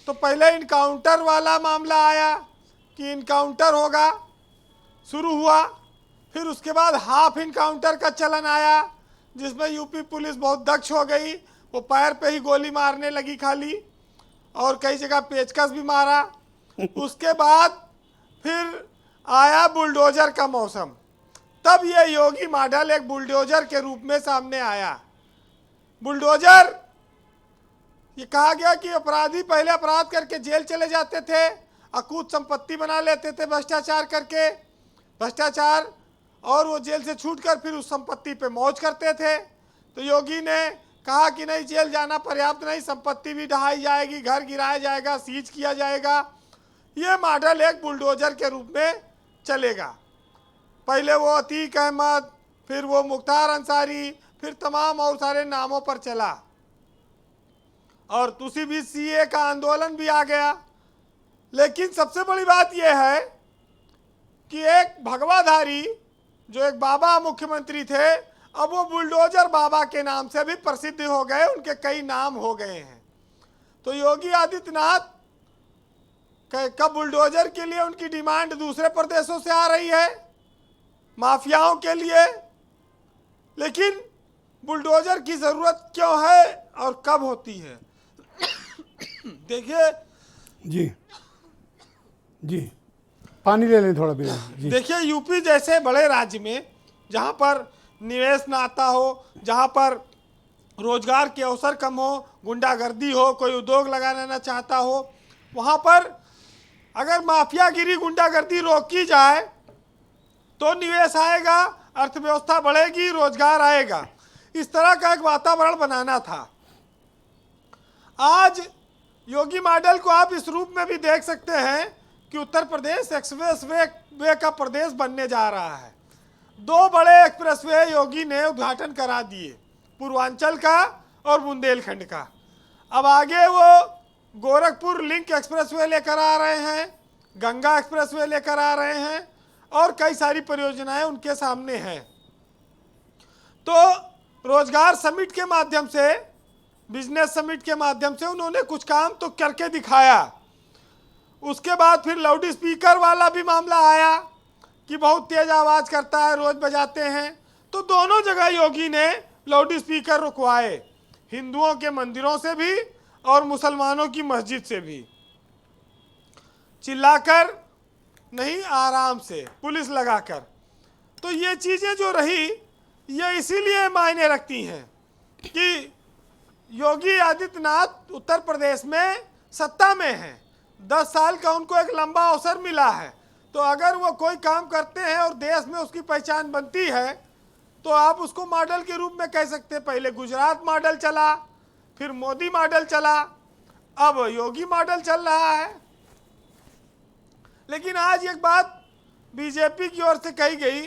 तो पहले इनकाउंटर वाला मामला आया कि इनकाउंटर होगा, शुरू हुआ। फिर उसके बाद हाफ इनकाउंटर का चलन आया, जिसमें यूपी पुलिस बहुत दक्ष हो गई, वो पैर पे ही गोली मारने लगी खाली, और कई जगह पेचकस भी मारा। उसके बाद फिर आया बुलडोजर का मौसम, तब ये योगी मॉडल एक बुलडोजर के रूप में सामने आया। बुलडोजर, ये कहा गया कि अपराधी पहले अपराध करके जेल चले जाते थे, अकूत संपत्ति बना लेते थे भ्रष्टाचार करके, भ्रष्टाचार, और वो जेल से छूटकर फिर उस संपत्ति पे मौज करते थे। तो योगी ने कहा कि नहीं, जेल जाना पर्याप्त नहीं, संपत्ति भी ढहाई जाएगी, घर गिराया जाएगा, सीज किया जाएगा। ये मॉडल एक बुलडोजर के रूप में चलेगा। पहले वो अतीक अहमद, फिर वो मुख्तार अंसारी, फिर तमाम और सारे नामों पर चला, और उसी बीच सीए का आंदोलन भी आ गया। लेकिन सबसे बड़ी बात यह है कि एक भगवाधारी जो एक बाबा मुख्यमंत्री थे, अब वो बुलडोजर बाबा के नाम से भी प्रसिद्ध हो गए, उनके कई नाम हो गए हैं। तो योगी आदित्यनाथ का बुलडोजर के लिए उनकी डिमांड दूसरे प्रदेशों से आ रही है, माफियाओं के लिए। लेकिन बुलडोजर की ज़रूरत क्यों है और कब होती है? देखिए जी, पानी ले लें थोड़ा भी। देखिए, यूपी जैसे बड़े राज्य में जहाँ पर निवेश ना आता हो, जहाँ पर रोजगार के अवसर कम हो, गुंडागर्दी हो, कोई उद्योग लगाना ना चाहता हो, वहाँ पर अगर माफियागिरी गुंडागर्दी रोकी जाए तो निवेश आएगा, अर्थव्यवस्था बढ़ेगी, रोजगार आएगा। इस तरह का एक वातावरण बनाना था। आज योगी मॉडल को आप इस रूप में भी देख सकते हैं कि उत्तर प्रदेश एक्सप्रेस वे का प्रदेश बनने जा रहा है। 2 बड़े एक्सप्रेसवे योगी ने उद्घाटन करा दिए, पूर्वांचल का और बुंदेलखंड का। अब आगे वो गोरखपुर लिंक एक्सप्रेसवे लेकर आ रहे हैं, गंगा एक्सप्रेसवे लेकर आ रहे हैं, और कई सारी परियोजनाएं उनके सामने हैं। तो रोजगार समिट के माध्यम से, बिजनेस समिट के माध्यम से उन्होंने कुछ काम तो करके दिखाया। उसके बाद फिर लाउड स्पीकर वाला भी मामला आया कि बहुत तेज आवाज़ करता है, रोज बजाते हैं। तो दोनों जगह योगी ने लाउड स्पीकर रुकवाए, हिंदुओं के मंदिरों से भी और मुसलमानों की मस्जिद से भी। चिल्लाकर नहीं, आराम से, पुलिस लगाकर। तो ये चीज़ें जो रही, ये इसीलिए मायने रखती हैं कि योगी आदित्यनाथ उत्तर प्रदेश में सत्ता में हैं, 10 साल का उनको एक लंबा अवसर मिला है। तो अगर वो कोई काम करते हैं और देश में उसकी पहचान बनती है, तो आप उसको मॉडल के रूप में कह सकते हैं। पहले गुजरात मॉडल चला, फिर मोदी मॉडल चला, अब योगी मॉडल चल रहा है। लेकिन आज एक बात बीजेपी की ओर से कही गई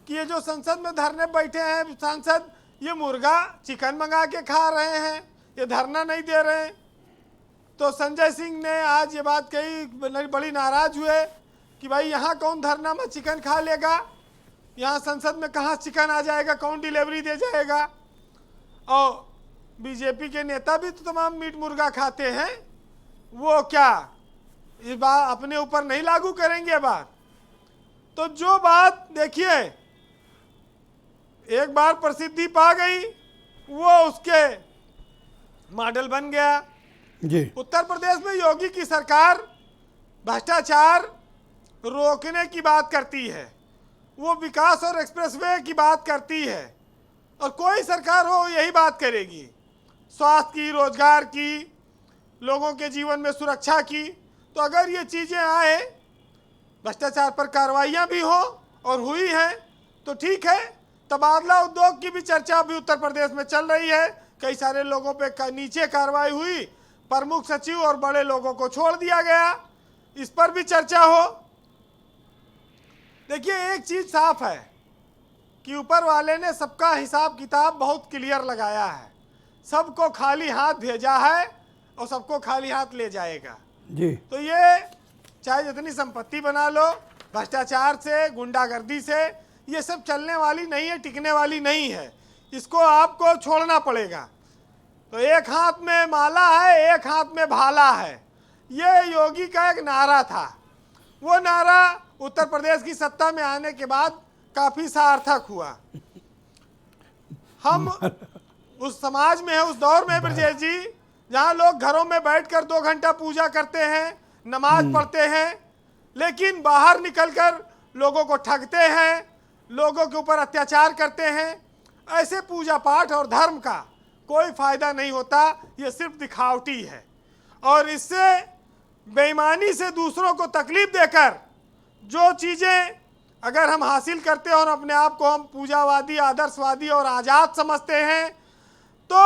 कि ये जो संसद में धरने बैठे हैं सांसद, ये मुर्गा चिकन मंगा के खा रहे हैं, ये धरना नहीं दे रहे हैं। तो संजय सिंह ने आज ये बात कही, बड़ी नाराज हुए कि कि भाई यहाँ कौन धरना में चिकन खा लेगा, यहाँ संसद में कहाँ चिकन आ जाएगा, कौन डिलीवरी दे जाएगा। और बीजेपी के नेता भी तो तमाम मीट मुर्गा खाते हैं, वो क्या इस बात अपने ऊपर नहीं लागू करेंगे बात। तो जो बात देखिए एक बार प्रसिद्धि पा गई वो उसके मॉडल बन गया। जी उत्तर प्रदेश में योगी की सरकार भ्रष्टाचार रोकने की बात करती है, वो विकास और एक्सप्रेसवे की बात करती है, और कोई सरकार हो यही बात करेगी, स्वास्थ्य की, रोजगार की, लोगों के जीवन में सुरक्षा की। तो अगर ये चीज़ें आए, भ्रष्टाचार पर कार्रवाइयाँ भी हो और हुई हैं तो ठीक है। तबादला उद्योग की भी चर्चा अभी उत्तर प्रदेश में चल रही है, कई सारे लोगों पे नीचे कार्रवाई हुई, प्रमुख सचिव और बड़े लोगों को छोड़ दिया गया, इस पर भी चर्चा हो। देखिए एक चीज साफ है कि ऊपर वाले ने सबका हिसाब किताब बहुत क्लियर लगाया है, सबको खाली हाथ भेजा है और सबको खाली हाथ ले जाएगा। जी तो ये चाहे जितनी संपत्ति बना लो, भ्रष्टाचार से, गुंडागर्दी से, ये सब चलने वाली नहीं है, टिकने वाली नहीं है, इसको आपको छोड़ना पड़ेगा। तो एक हाथ में माला है, एक हाथ में भाला है, ये योगी का एक नारा था। वो नारा उत्तर प्रदेश की सत्ता में आने के बाद काफी सार्थक हुआ। हम उस समाज में है, उस दौर में ब्रजेश जी, जहाँ लोग घरों में बैठकर 2 घंटा पूजा करते हैं, नमाज पढ़ते हैं, लेकिन बाहर निकलकर लोगों को ठगते हैं, लोगों के ऊपर अत्याचार करते हैं। ऐसे पूजा पाठ और धर्म का कोई फायदा नहीं होता, ये सिर्फ दिखावटी है। और इससे बेईमानी से दूसरों को तकलीफ देकर जो चीज़ें अगर हम हासिल करते हैं और अपने आप को हम पूजावादी, आदर्शवादी और आज़ाद समझते हैं, तो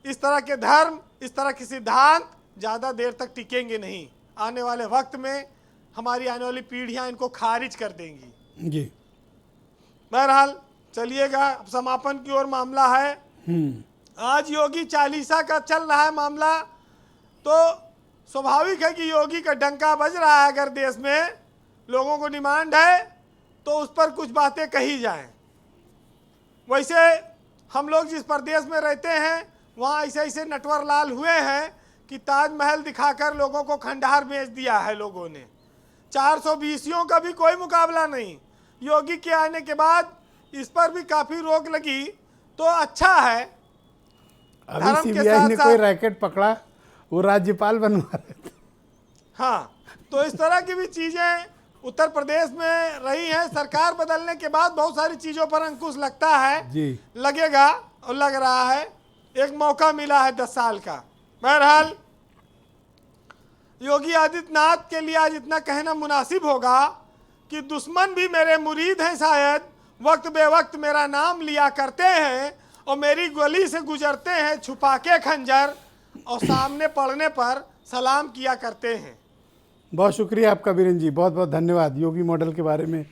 इस तरह के धर्म, इस तरह के सिद्धांत ज़्यादा देर तक टिकेंगे नहीं। आने वाले वक्त में हमारी आने वाली पीढ़ियां इनको खारिज कर देंगी। जी बहरहाल चलिएगा, अब समापन की ओर मामला है। आज योगी चालीसा का चल रहा है मामला, तो स्वाभाविक है कि योगी का डंका बज रहा है। अगर देश में लोगों को डिमांड है तो उस पर कुछ बातें कही जाएं। वैसे हम लोग जिस प्रदेश में रहते हैं वहाँ ऐसे ऐसे नटवर लाल हुए हैं कि ताजमहल दिखाकर लोगों को खंडहर बेच दिया है लोगों ने। 420 का भी कोई मुकाबला नहीं। योगी के आने के बाद इस पर भी काफ़ी रोक लगी, तो अच्छा है। अभी सीबीआई ने कोई रैकेट पकड़ा, वो राज्यपाल बनवा रहे थे। हाँ, तो इस तरह की भी चीज़ें उत्तर प्रदेश में रही हैं। सरकार बदलने के बाद बहुत सारी चीज़ों पर अंकुश लगता है जी, लगेगा और लग रहा है। एक मौका मिला है 10 साल का। बहरहाल योगी आदित्यनाथ के लिए आज इतना कहना मुनासिब होगा कि दुश्मन भी मेरे मुरीद हैं, शायद वक्त बे वक्त मेरा नाम लिया करते हैं और मेरी गली से गुजरते हैं छुपा के खंजर, और सामने पड़ने पर सलाम किया करते हैं। बहुत शुक्रिया आपका वीरेंद्र जी, बहुत बहुत धन्यवाद योगी मॉडल के बारे में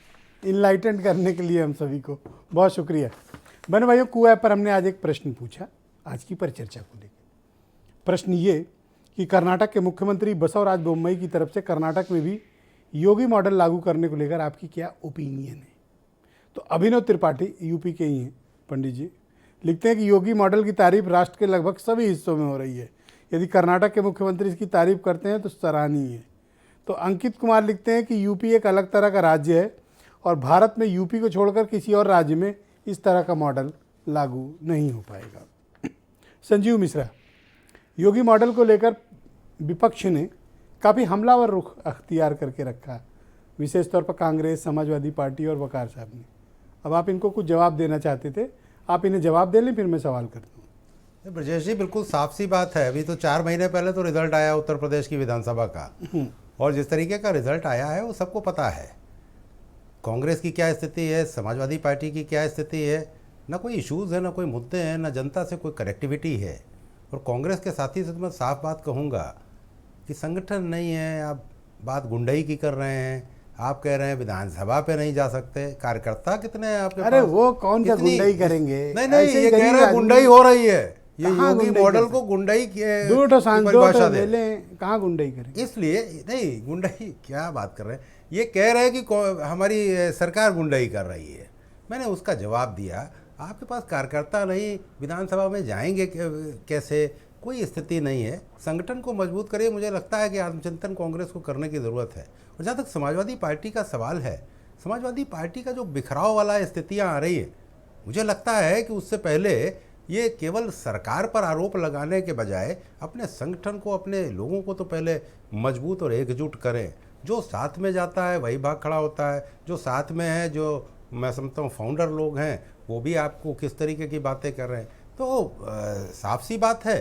इनलाइटेंड करने के लिए हम सभी को बहुत शुक्रिया। बहन भाइयों, कुआ पर हमने आज एक प्रश्न पूछा आज की परिचर्चा को लेकर। प्रश्न ये कि कर्नाटक के मुख्यमंत्री बसवराज बोम्मई की तरफ से कर्नाटक में भी योगी मॉडल लागू करने को लेकर आपकी क्या ओपिनियन है। तो अभिनव त्रिपाठी यूपी के ही हैं पंडित जी, लिखते हैं कि योगी मॉडल की तारीफ राष्ट्र के लगभग सभी हिस्सों में हो रही है। यदि कर्नाटक के मुख्यमंत्री इसकी तारीफ करते हैं तो सराहनीय है। तो अंकित कुमार लिखते हैं कि यूपी एक अलग तरह का राज्य है और भारत में यूपी को छोड़कर किसी और राज्य में इस तरह का मॉडल लागू नहीं हो पाएगा। संजीव मिश्रा, योगी मॉडल को लेकर विपक्ष ने काफ़ी हमलावर रुख अख्तियार करके रखा, विशेष तौर पर कांग्रेस, समाजवादी पार्टी और वकार साहब ने। अब आप इनको कुछ जवाब देना चाहते थे, आप इन्हें जवाब दे लें, फिर मैं सवाल करता हूँ। ब्रजेश जी, बिल्कुल साफ सी बात है। अभी तो 4 महीने पहले तो रिजल्ट आया उत्तर प्रदेश की विधानसभा का, और जिस तरीके का रिजल्ट आया है वो सबको पता है। कांग्रेस की क्या स्थिति है, समाजवादी पार्टी की क्या स्थिति है, ना कोई इश्यूज़ है, ना कोई मुद्दे हैं, ना जनता से कोई कनेक्टिविटी है। और कांग्रेस के साथी से तो मैं साफ बात कहूँगा कि संगठन नहीं है, आप बात गुंडई की कर रहे हैं। आप कह रहे हैं विधानसभा पे नहीं जा सकते, कार्यकर्ता कितने हैं आपके अरे पास? वो कौन सा गुंडई करेंगे? नहीं, ये कह रहे हैं गुंडई हो रही है। ये योगी मॉडल को गुंडई की परिभाषा दे, कहाँ गुंडई करेंगे? इसलिए नहीं, गुंडई क्या बात कर रहे हैं, ये कह रहे हैं कि हमारी सरकार गुंडाई कर रही है। मैंने उसका जवाब दिया, आपके पास कार्यकर्ता नहीं, विधानसभा में जाएंगे कैसे, कोई स्थिति नहीं है। संगठन को मजबूत करिए। मुझे लगता है कि आत्मचिंतन कांग्रेस को करने की ज़रूरत है। और जहाँ तक समाजवादी पार्टी का सवाल है, समाजवादी पार्टी का जो बिखराव वाला स्थितियाँ आ रही है, मुझे लगता है कि उससे पहले ये केवल सरकार पर आरोप लगाने के बजाय अपने संगठन को, अपने लोगों को तो पहले मजबूत और एकजुट करें। जो साथ में जाता है वही भाग खड़ा होता है। जो साथ में है, जो मैं समझता हूँ फाउंडर लोग हैं, वो भी आपको किस तरीके की बातें कर रहे हैं। तो साफ सी बात है,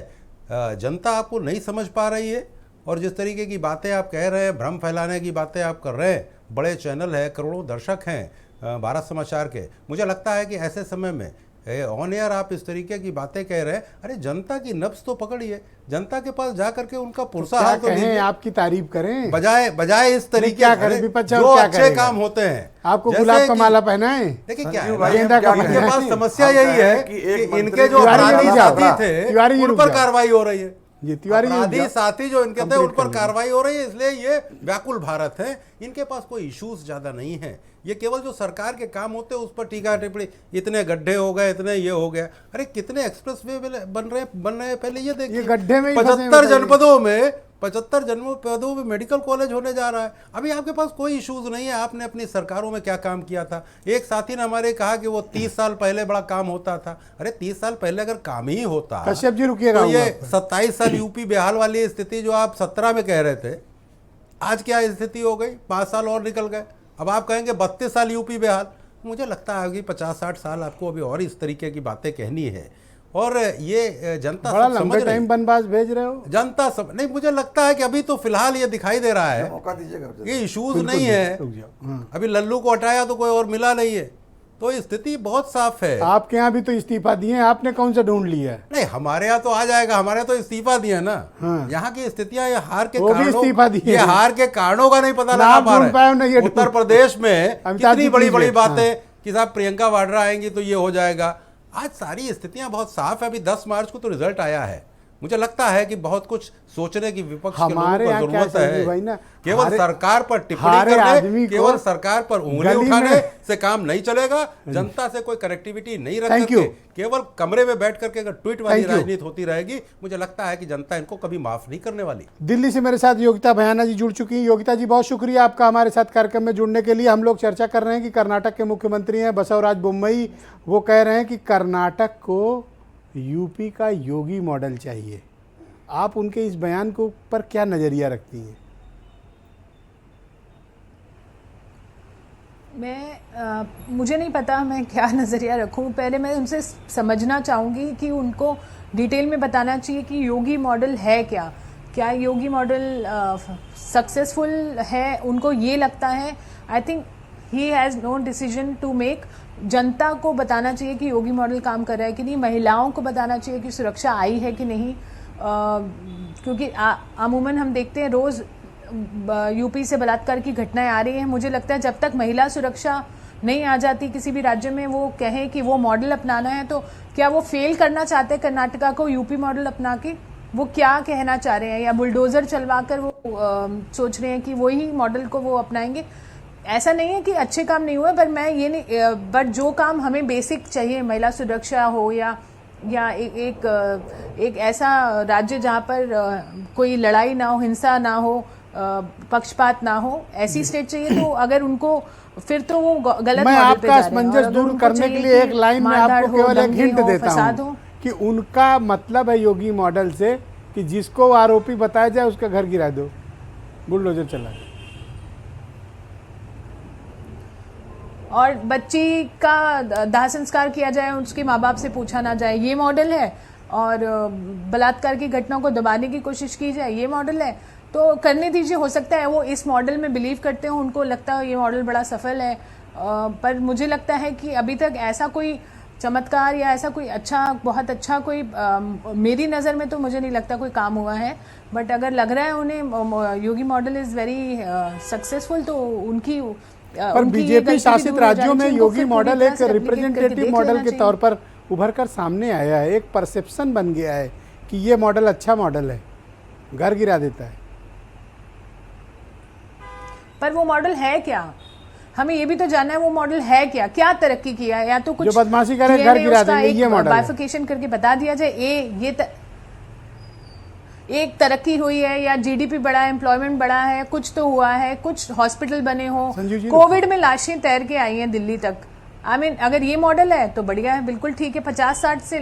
जनता आपको नहीं समझ पा रही है। और जिस तरीके की बातें आप कह रहे हैं, भ्रम फैलाने की बातें आप कर रहे हैं, बड़े चैनल है, करोड़ों दर्शक हैं भारत समाचार के, मुझे लगता है कि ऐसे समय में ऑन एयर आप इस तरीके की बातें कह रहे हैं। अरे जनता की नब्ज तो पकड़िए, जनता के पास जा करके उनका पुरसा हाथ तो लीजिए, आपकी तारीफ करें, बजाय इस तरीके क्या करें, विपक्ष जो क्या अच्छे करेगा? काम होते हैं, आपको गुलाब का माला पहना है। देखिए क्या संजीव है, भाई, गेंदा का इनके पहना पास है। समस्या यही है कि कि एक इनके जो तिवारी अपराधी रुक जाओ, साथी थे तिवारी जी उन रुक पर जाओ। कार्रवाई हो रही है। ये तिवारी जी रुक अपराधी जाओ। साथी जो इनके थे कंप्लीट उन पर कर लीजिए। कार्रवाई हो रही है, इसलिए ये व्याकुल भारत है। इनके पास कोई इश्यूज ज्यादा नहीं है। ये केवल जो सरकार के काम होते हैं उस पर टीका टिप्पणी, इतने गड्ढे हो गए, इतने ये हो गया। अरे कितने एक्सप्रेसवे बन रहे हैं पहले ये देखिए। ये गड्ढे में ही फंसे हैं, 75 बताइए। जनपदों में मेडिकल कॉलेज होने जा रहा है। अभी आपके पास कोई इश्यूज नहीं है। आपने अपनी सरकारों में क्या काम किया था? एक साथी ने हमारे कहा कि वो 30 साल पहले बड़ा काम होता था। अरे 30 साल पहले अगर काम ही होता कश्यप जी रुकिएगा, तो ये आऊंगा। 27 साल यूपी बिहार वाली स्थिति जो आप 17 में कह रहे थे, आज क्या स्थिति हो गई? 5 साल और निकल गए। अब आप कहेंगे 32 साल यूपी बिहार। मुझे लगता है कि 50-60 साल आपको अभी और इस तरीके की बातें कहनी है। और ये जनता बड़ा सब समझ लंबे रही टाइम है। बनवास भेज रहे हो। जनता सब नहीं, मुझे लगता है कि अभी तो फिलहाल ये दिखाई दे रहा है, मौका दीजिएगा। ये इश्यूज बिल्कुल नहीं है। रुक जाओ। हाँ। अभी लल्लू को हटाया तो कोई और मिला नहीं है, तो स्थिति बहुत साफ है। आपके यहाँ भी तो इस्तीफा दिए हैं, आपने कौन सा ढूंढ लिया है? नहीं, हमारे यहाँ तो आ जाएगा, हमारे यहाँ तो इस्तीफा दिए ना। हाँ। यहाँ की स्थितियां, ये हार के वो भी इस्तीफा दिए ये हैं। हार के कारणों का नहीं पता ना लगा आप पा ढूंढ पाए हो, ना रहे ये हैं। उत्तर ढूंढ- प्रदेश में अमिताभ कितनी जी बड़ी बड़ी कीजिए। बातें कि साहब प्रियंका वाड्रा आएंगी तो ये हो जाएगा। आज सारी स्थितियां बहुत साफ है। अभी 10 मार्च को तो रिजल्ट आया है। मुझे लगता है कि बहुत कुछ सोचने की विपक्ष के लोगों हमारे को यहाँ क्या जरूरत संजीव है। भाई ना, केवल हारे- सरकार पर टिप्पणी हारे करने, आदमी को केवल सरकार पर उंगली गली उठाने में- से काम नहीं चलेगा। जनता से कोई कनेक्टिविटी नहीं रख Thank करके you. केवल कमरे में बैठ करके अगर ट्वीट वाली Thank you. राजनीति होती रहेगी, मुझे लगता है कि जनता इनको कभी माफ नहीं करने वाली। दिल्ली से मेरे साथ योगिता भयाना जी जुड़ चुकी हैं। योगिता जी, बहुत शुक्रिया आपका हमारे साथ कार्यक्रम में जुड़ने के लिए। हम लोग चर्चा कर रहे हैं कि कर्नाटक के मुख्यमंत्री हैं बसवराज बोम्मई। वो कह रहे हैं कि कर्नाटक को यूपी का योगी मॉडल चाहिए। आप उनके इस बयान को पर क्या नजरिया रखती हैं? मुझे नहीं पता मैं क्या नज़रिया रखूं। पहले मैं उनसे समझना चाहूँगी कि उनको डिटेल में बताना चाहिए कि योगी मॉडल है क्या। क्या योगी मॉडल सक्सेसफुल है? उनको ये लगता है, I think he has no decision to make. जनता को बताना चाहिए कि योगी मॉडल काम कर रहा है कि नहीं। महिलाओं को बताना चाहिए कि सुरक्षा आई है कि नहीं। क्योंकि अमूमन हम देखते हैं रोज़ यूपी से बलात्कार की घटनाएं आ रही हैं। मुझे लगता है जब तक महिला सुरक्षा नहीं आ जाती किसी भी राज्य में, वो कहें कि वो मॉडल अपनाना है, तो क्या वो फेल करना चाहते हैं कर्नाटका को यूपी मॉडल अपना के? वो क्या कहना चाह रहे हैं? या बुलडोज़र चलवा कर वो सोच रहे हैं कि वही मॉडल को वो अपनाएंगे? ऐसा नहीं है कि अच्छे काम नहीं हुए, पर मैं ये नहीं, बट जो काम हमें बेसिक चाहिए, महिला सुरक्षा हो या एक ऐसा राज्य जहाँ पर कोई लड़ाई ना हो, हिंसा ना हो, पक्षपात ना हो, ऐसी स्टेट चाहिए। तो अगर उनको फिर तो वो गलत मैं मॉडल पे आपका जा रहे हैं। असमंजस और अगर दूर उनको करने के चाहिए लिए कि एक लाइन में मारधाड़ आपको हो, केवल एक दंगे हिंट हो, देता फसाद हूँ हो। कि उनका मतलब है योगी मॉडल से कि जिसको आरोपी बताया जाए उसका घर गिरा दो, बुलडोजर चला दो। और बच्ची का दाह संस्कार किया जाए, उसके माँ बाप से पूछा ना जाए, ये मॉडल है। और बलात्कार की घटनाओं को दबाने की कोशिश की जाए, ये मॉडल है। तो करने दीजिए, हो सकता है वो इस मॉडल में बिलीव करते हो, उनको लगता है ये मॉडल बड़ा सफल है। पर मुझे लगता है कि अभी तक ऐसा कोई चमत्कार या ऐसा कोई बहुत अच्छा कोई मेरी नज़र में तो मुझे नहीं लगता कोई काम हुआ है। बट अगर लग रहा है उन्हें योगी मॉडल इज़ वेरी सक्सेसफुल, तो उनकी पर बीजेपी शासित राज्यों में योगी मॉडल एक रिप्रेजेंटेटिव मॉडल के तौर पर उभर कर सामने आया है। एक परसेप्शन बन गया है कि ये मॉडल अच्छा मॉडल है, घर गिरा देता है। पर वो मॉडल है क्या? हमें ये भी तो जानना है वो मॉडल है क्या, क्या तरक्की किया है, या तो कुछ जो बदमाशी करे घर गिरा देंगे, ये मॉडल है। बाइफिकेशन करके बता दिया जाए एक तरक्की हुई है या जीडीपी बढ़ा है, एम्प्लॉयमेंट बढ़ा है, कुछ तो हुआ है, कुछ हॉस्पिटल बने हो, कोविड में लाशें तैर के आई हैं दिल्ली तक। अगर ये मॉडल है तो बढ़िया है, बिल्कुल ठीक है। 50-60 से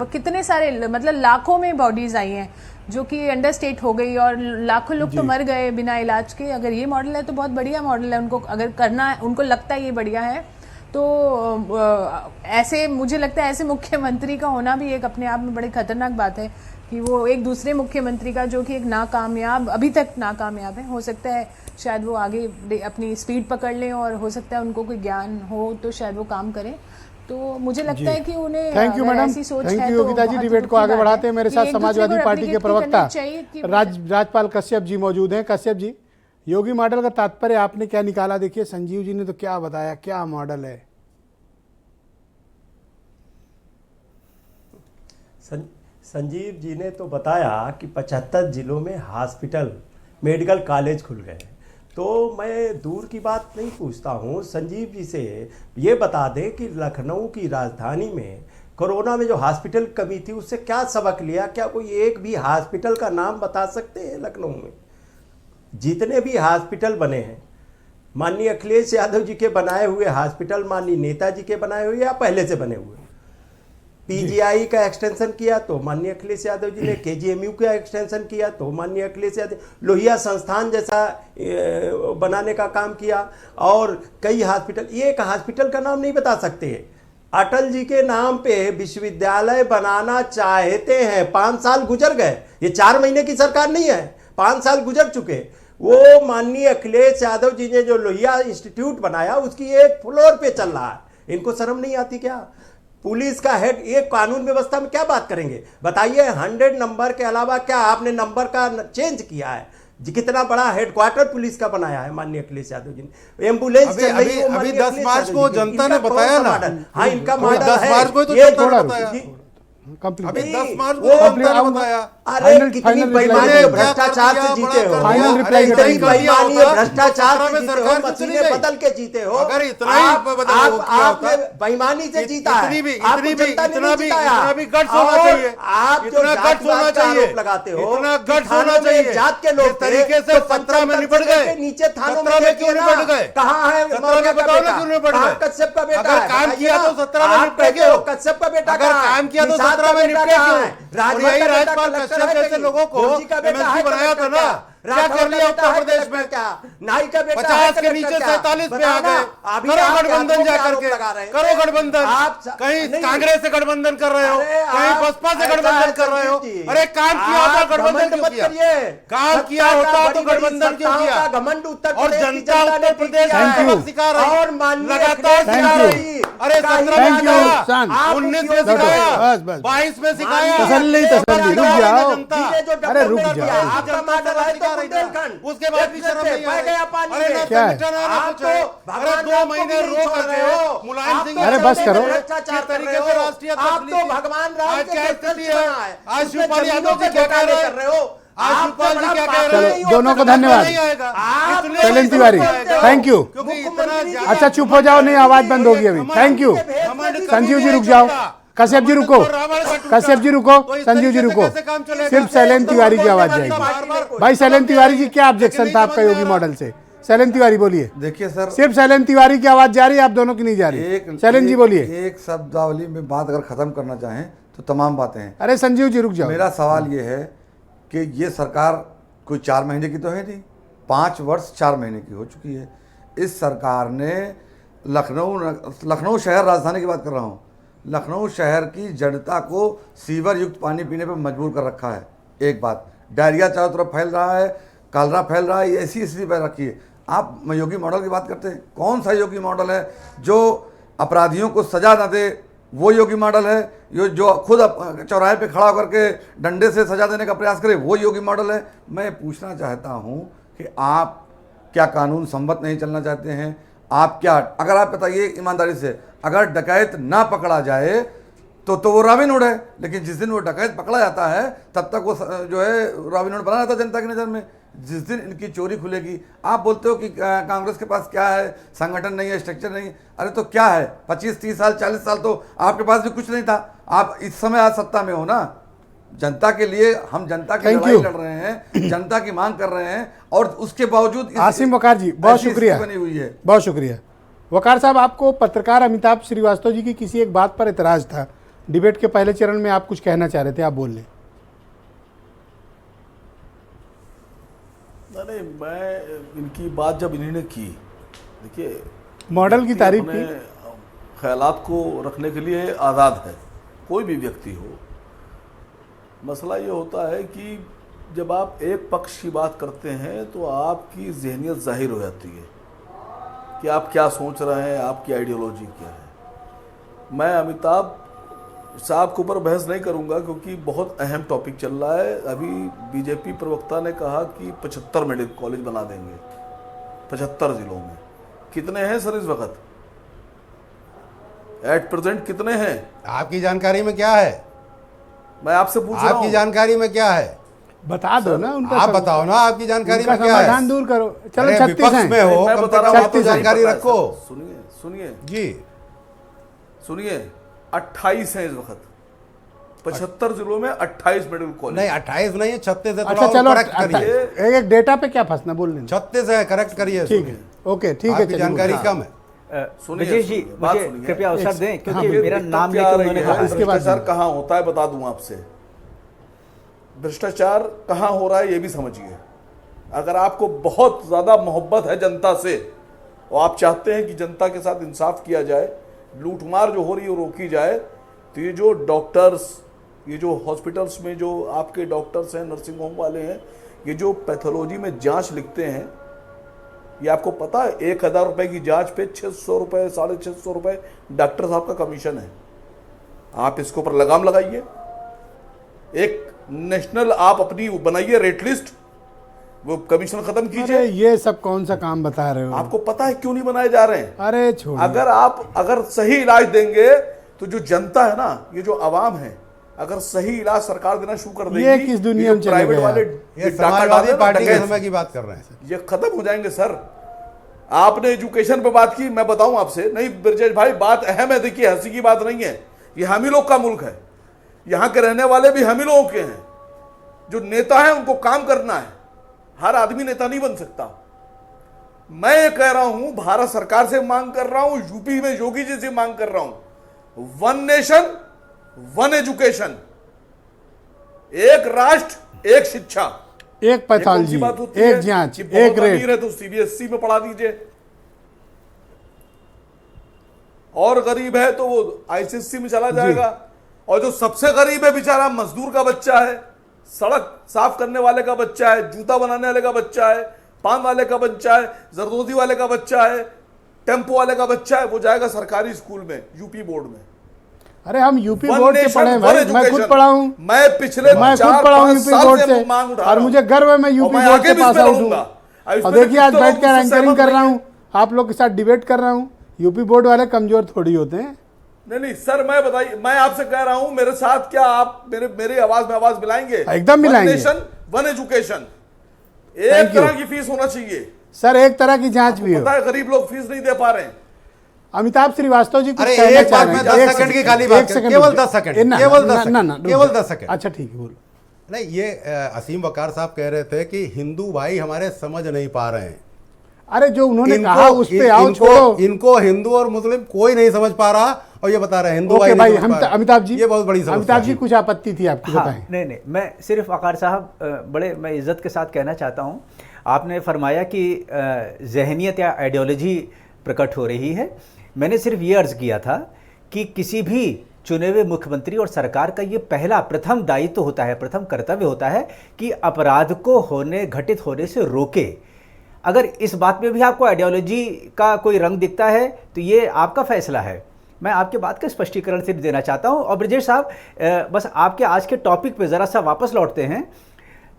कितने सारे, मतलब लाखों में बॉडीज आई हैं जो कि अंडर स्टेट हो गई और लाखों लोग तो मर गए बिना इलाज के। अगर ये मॉडल है तो बहुत बढ़िया मॉडल है। उनको अगर करना है, उनको लगता है ये बढ़िया है, तो ऐसे मुझे लगता है ऐसे मुख्यमंत्री का होना भी एक अपने आप में बड़ी खतरनाक बात है कि वो एक दूसरे मुख्यमंत्री का जो कि एक नाकामयाब, अभी तक नाकामयाब है, हो सकता है शायद वो आगे अपनी स्पीड पकड़ लें और हो सकता है उनको कोई ज्ञान हो तो शायद वो काम करें। तो मुझे लगता है कि उन्हें thank you madam, thank you Yogita ji. Debate को आगे बढ़ाते हैं। मेरे साथ समाजवादी पार्टी के प्रवक्ता राजपाल कश्यप जी मौजूद हैं। कश्यप जी, योगी मॉडल का तात्पर्य आपने क्या निकाला? देखिए संजीव जी ने तो क्या बताया, क्या मॉडल है। संजीव जी ने तो बताया कि 75 जिलों में हॉस्पिटल, मेडिकल कॉलेज खुल गए। तो मैं दूर की बात नहीं पूछता हूँ, संजीव जी से ये बता दें कि लखनऊ की राजधानी में कोरोना में जो हॉस्पिटल कमी थी उससे क्या सबक लिया? क्या कोई एक भी हॉस्पिटल का नाम बता सकते हैं? लखनऊ में जितने भी हॉस्पिटल बने हैं, माननीय अखिलेश यादव जी के बनाए हुए हॉस्पिटल, माननीय नेताजी के बनाए हुए या पहले से बने हुए, पीजीआई का एक्सटेंशन किया तो माननीय अखिलेश यादव जी ने, केजीएमयू का एक्सटेंशन किया तो माननीय अखिलेश यादव, लोहिया संस्थान जैसा बनाने का काम किया, और कई हॉस्पिटल। ये एक हॉस्पिटल का नाम नहीं बता सकते। अटल जी के नाम पे विश्वविद्यालय बनाना चाहते हैं, 5 साल गुजर गए, ये 4 महीने की सरकार नहीं है, 5 साल गुजर चुके। वो माननीय अखिलेश यादव जी ने जो लोहिया इंस्टीट्यूट बनाया उसकी एक फ्लोर पे चल रहा है। इनको शर्म नहीं आती क्या? पुलिस का हेड, ये कानून व्यवस्था में क्या बात करेंगे? बताइए, 100 नंबर के अलावा क्या आपने नंबर का चेंज किया है? कितना बड़ा हेडक्वार्टर पुलिस का बनाया है माननीय अखिलेश यादव जी ने। एम्बुलेंस चल रही है, अभी 10 मार्च को जनता ने बताया ना। हाँ, इनका मॉडल 10 मार्च को तो ये जनता ने बताया। अभी 10 मार्च को जनता ने बताया। अरे कितनी बेईमानी, भ्रष्टाचार से जीते हो, फाइनल रिप्लाई इतनी बेईमानी, भ्रष्टाचार से जीते हो, मशीनें बदल के जीते हो। अगर इतना ही आपने बेईमानी से जीता है, आपको जनता ने नहीं जिताया। इतना भी गट्स होना चाहिए, आप जो इतना गट्स होना चाहिए, आरोप लगाते हो, इतना गट्स होना चाहिए। जात के लोग तरीके से 17 में निपट गए, नीचे थानों में क्यों निपट गए? कहाँ है? बताओ ना क्यों निपट गए? कश्यप का बेटा अगर काम किया तो 17 में निपटे क्यों? कश्यप का बेटा अगर काम किया तो 17 में निपटे क्यों? और यही राजपाल कश्यप जैसे लोगों को एमएलसी बनाया था ना, क्या कर लिया उत्तर प्रदेश में? क्या नाई का बेटा 50 के नीचे 47 पे आ गए। करो गठबंधन जा करके, करो गठबंधन। कहीं कांग्रेस से गठबंधन कर रहे हो, कहीं बसपा से गठबंधन कर रहे हो। अरे काम किया होता गठबंधन क्यों किया? काम किया होता तो गठबंधन क्यों किया? और जनता उत्तर प्रदेश में सिखा रही, लगातार सिखा रही। अरे 17 में सिखाया, 19 में सिखाया, 22 में सिखाया। तसल्ली रुक जाओ, अरे रुक जाओ। उसके बाद भी शर्म नहीं आ रही। अरे क्या है? अरे 2 महीने रोक रहे हो मुलायम सिंह। अरे बस करो। तरीके से राष्ट्रीय भगवान राम क्या स्थिति है? आज शिवपाल यादव जी क्या कह रहे हो? आज शिवपाल जी क्या कह रहे हो? दोनों को धन्यवाद। Shailendra Tiwari, thank you. अच्छा चुप हो जाओ, नहीं आवाज बंद होगी अभी। Thank you. संजीव जी रुक जाओ, कश्यप जी रुको, कश्यप जी रुको, संजीव जी रुको। सिर्फ शैलेंद्र तिवारी की आवाज जाएगी। भाई शैलेंद्र तिवारी जी, क्या ऑब्जेक्शन था आपका योगी मॉडल से? शैलेंद्र तिवारी बोलिए। देखिए सर, सिर्फ शैलेंद्र तिवारी की आवाज जा रही है, आप दोनों की नहीं जा रही। शैलेंद्र जी बोलिए। एक शब्दावली में बात अगर खत्म करना चाहें तो तमाम बातें हैं। अरे संजीव जी रुक जाओ। मेरा सवाल ये है कि ये सरकार कोई 4 महीने की तो है नहीं, 5 वर्ष 4 महीने की हो चुकी है। इस सरकार ने लखनऊ शहर, राजधानी की बात कर रहा हूँ, लखनऊ शहर की जनता को सीवर युक्त पानी पीने पर मजबूर कर रखा है। एक बात, डायरिया चारों तरफ फैल रहा है, कलरा फैल रहा है, ऐसी स्थिति पर रखी है। आप योगी मॉडल की बात करते हैं, कौन सा योगी मॉडल है जो अपराधियों को सजा न दे? वो योगी मॉडल है जो खुद चौराहे पे खड़ा होकर के डंडे से सजा देने का प्रयास करे? वो योगी मॉडल है? मैं पूछना चाहता हूँ कि आप क्या कानून सम्मत नहीं चलना चाहते हैं? आप क्या, अगर आप बताइए ईमानदारी से, अगर डकैत ना पकड़ा जाए तो वो रॉबिनहुड है, लेकिन जिस दिन वो डकैत पकड़ा जाता है तब तक वो जो है रॉबिनहुड बना रहता है जनता की नज़र में। जिस दिन इनकी चोरी खुलेगी। आप बोलते हो कि कांग्रेस के पास क्या है, संगठन नहीं है, स्ट्रक्चर नहीं, अरे तो क्या है? 25-30 साल 40 साल तो आपके पास भी कुछ नहीं था। आप इस समय आज सत्ता में हो ना, जनता के लिए हम जनता की लड़ाई लड़ रहे हैं, जनता की मांग कर रहे हैं, और उसके बावजूद आसिम वकार जी बहुत शुक्रिया, बनी हुई है। बहुत शुक्रिया। वकार साहब, आपको पत्रकार अमिताभ श्रीवास्तव जी की किसी एक बात पर एतराज था, डिबेट के पहले चरण में आप कुछ कहना चाह रहे थे, आप बोल लें। नहीं, मैं इनकी बात जब इन्होंने की, देखिए मॉडल की तारीफ अपने की, ख्यालात को रखने के लिए आज़ाद है, कोई भी व्यक्ति हो। मसला ये होता है कि जब आप एक पक्ष की बात करते हैं तो आपकी जहनियत जाहिर हो जाती है कि आप क्या सोच रहे हैं, आपकी आइडियोलॉजी क्या है। मैं अमिताभ साहब के ऊपर बहस नहीं करूंगा क्योंकि बहुत अहम टॉपिक चल रहा है। अभी बीजेपी प्रवक्ता ने कहा कि 75 मेडिकल कॉलेज बना देंगे 75 जिलों में। कितने हैं सर इस वक्त? एट प्रेजेंट कितने हैं? आपकी जानकारी में क्या है? मैं आपसे पूछ रहा हूं। आपकी जानकारी में क्या है? बता दो ना उनका, आप बताओ ना, आपकी जानकारी में क्या है? समाधान दूर करो। चलो अरे 36 विपक्ष हैं। में हो, मैं कम बता से रहा कम हूं, आप तो आपको जानकारी पता है, रखो। सुनिए सुनिए जी सुनिए, 28 हैं इस वक्त 75 जिलों में 28 मेडिकल कॉलेज। नहीं 28 नहीं है, 36 है। अच्छा चलो, करेक्ट करिए। एक डेटा पे क्या फंसना, बोल लेना। 36 है, करेक्ट करिए। ठीक है, ओके, ठीक है, आपकी जानकारी कम है। विजय जी मुझे कृपया अवसर दें, क्योंकि मेरा नाम क्या लेकर रही उन्होंने है, कहा। भ्रष्टाचार कहाँ होता है बता दूं आपसे। भ्रष्टाचार कहाँ हो रहा है ये भी समझिए। अगर आपको बहुत ज्यादा मोहब्बत है जनता से और आप चाहते हैं कि जनता के साथ इंसाफ किया जाए, लूटमार जो हो रही है वो रोकी जाए, तो ये जो डॉक्टर्स, ये जो हॉस्पिटल्स में जो आपके डॉक्टर्स हैं, नर्सिंग होम वाले हैं, ये जो पैथोलॉजी में जांच लिखते हैं, ये आपको पता है 1000 रुपए की जांच पे 600 रुपए 650 रुपए डॉक्टर साहब का कमीशन है। आप इसके ऊपर लगाम लगाइए, एक नेशनल आप अपनी बनाइए रेट लिस्ट, वो कमीशन खत्म अरे कीजिए। ये सब कौन सा काम बता रहे हो? आपको पता है क्यों नहीं बनाए जा रहे हैं? अरे छोड़ो। अगर सही इलाज देंगे तो जो जनता है ना, ये जो आवाम है, अगर सही इलाज सरकार देना शुरू कर देगी, ये किस दुनिया में चले प्राइवेट गए वाले ये समाजवादी पार्टी के समय की बात कर रहे हैं। ये खत्म हो जाएंगे सर। आपने एजुकेशन पे बात की, मैं बताऊं आपसे, नहीं ब्रजेश भाई बात अहम है। देखिए हंसी की बात नहीं है, ये हम ही लोग का मुल्क है, यहां के रहने वाले भी हम ही लोगों के हैं। जो नेता है उनको काम करना है, हर आदमी नेता नहीं बन सकता। मैं ये कह रहा हूं, भारत सरकार से मांग कर रहा हूं, यूपी में योगी जी से मांग कर रहा हूं, 1 नेशन 1 एजुकेशन, एक राष्ट्र एक शिक्षा, एक पैथोलॉजी, एक जांच, एक रेट। है तो सीबीएसई में पढ़ा दीजिए, और गरीब है तो वो आईसीएसई में चला जाएगा। और जो सबसे गरीब है बेचारा, मजदूर का बच्चा है, सड़क साफ करने वाले का बच्चा है, जूता बनाने वाले का बच्चा है, पान वाले का बच्चा है, जरदोजी वाले का बच्चा है, टेम्पो वाले का बच्चा है, वो जाएगा सरकारी स्कूल में, यूपी बोर्ड में। अरे हम यूपी बोर्ड से पढ़े हैं भाई, मैं खुद पढ़ा हूँ, मैं पिछले मैं खुद पढ़ा हूँ यूपी बोर्ड से, और मुझे गर्व है मैं यूपी बोर्ड से पास आउट हूँ। और देखिए आज बैठ कर एंकरिंग कर रहा हूँ, आप लोग के साथ डिबेट कर रहा हूँ। यूपी बोर्ड वाले कमजोर थोड़ी होते हैं। नहीं सर, मैं बताइए, मैं आपसे कह रहा हूं, मेरे साथ क्या आप मेरी आवाज में आवाज मिलाएंगे? एकदम मिलाएंगे। 1 नेशन 1 एजुकेशन, एक तरह की फीस होना चाहिए सर, एक तरह की जांच भी हो। पता है गरीब लोग फीस नहीं दे पा रहे हैं। अमिताभ श्रीवास्तव जी कुछ अरे कहना एक चाह बात रहे में हैं। 10 सेकंड की खाली बात करें, केवल 10 सेकंड, केवल 10 सेकंड, केवल 10 सेकंड। अच्छा ठीक है, बोलो। नहीं, ये असीम वकार साहब कह रहे थे कि हिंदू भाई हमारे समझ नहीं पा रहे हैं। अरे जो उन्होंने कहा उस पे आओ, छोड़ो। इनको हिंदू और मुस्लिम कोई नहीं समझ पा रहा, और ये बता रहे हैं हिंदू ओके भाई भाई, अमिताभ जी, ये बहुत बड़ी समस्या अमिताभ जी है। कुछ आपत्ति थी आपकी, हाँ, बताएं। नहीं, मैं सिर्फ वकार साहब बड़े मैं इज्जत के साथ कहना चाहता हूँ। आपने फरमाया कि जहनियत या आइडियोलॉजी प्रकट हो रही है। मैंने सिर्फ ये अर्ज़ किया था कि किसी भी चुने हुए मुख्यमंत्री और सरकार का ये प्रथम दायित्व होता है, प्रथम कर्तव्य होता है कि अपराध को घटित होने से रोके। अगर इस बात में भी आपको आइडियोलॉजी का कोई रंग दिखता है तो ये आपका फैसला है। मैं आपके बात का स्पष्टीकरण सिर्फ देना चाहता हूँ। और ब्रजेश साहब, बस आपके आज के टॉपिक पे ज़रा सा वापस लौटते हैं।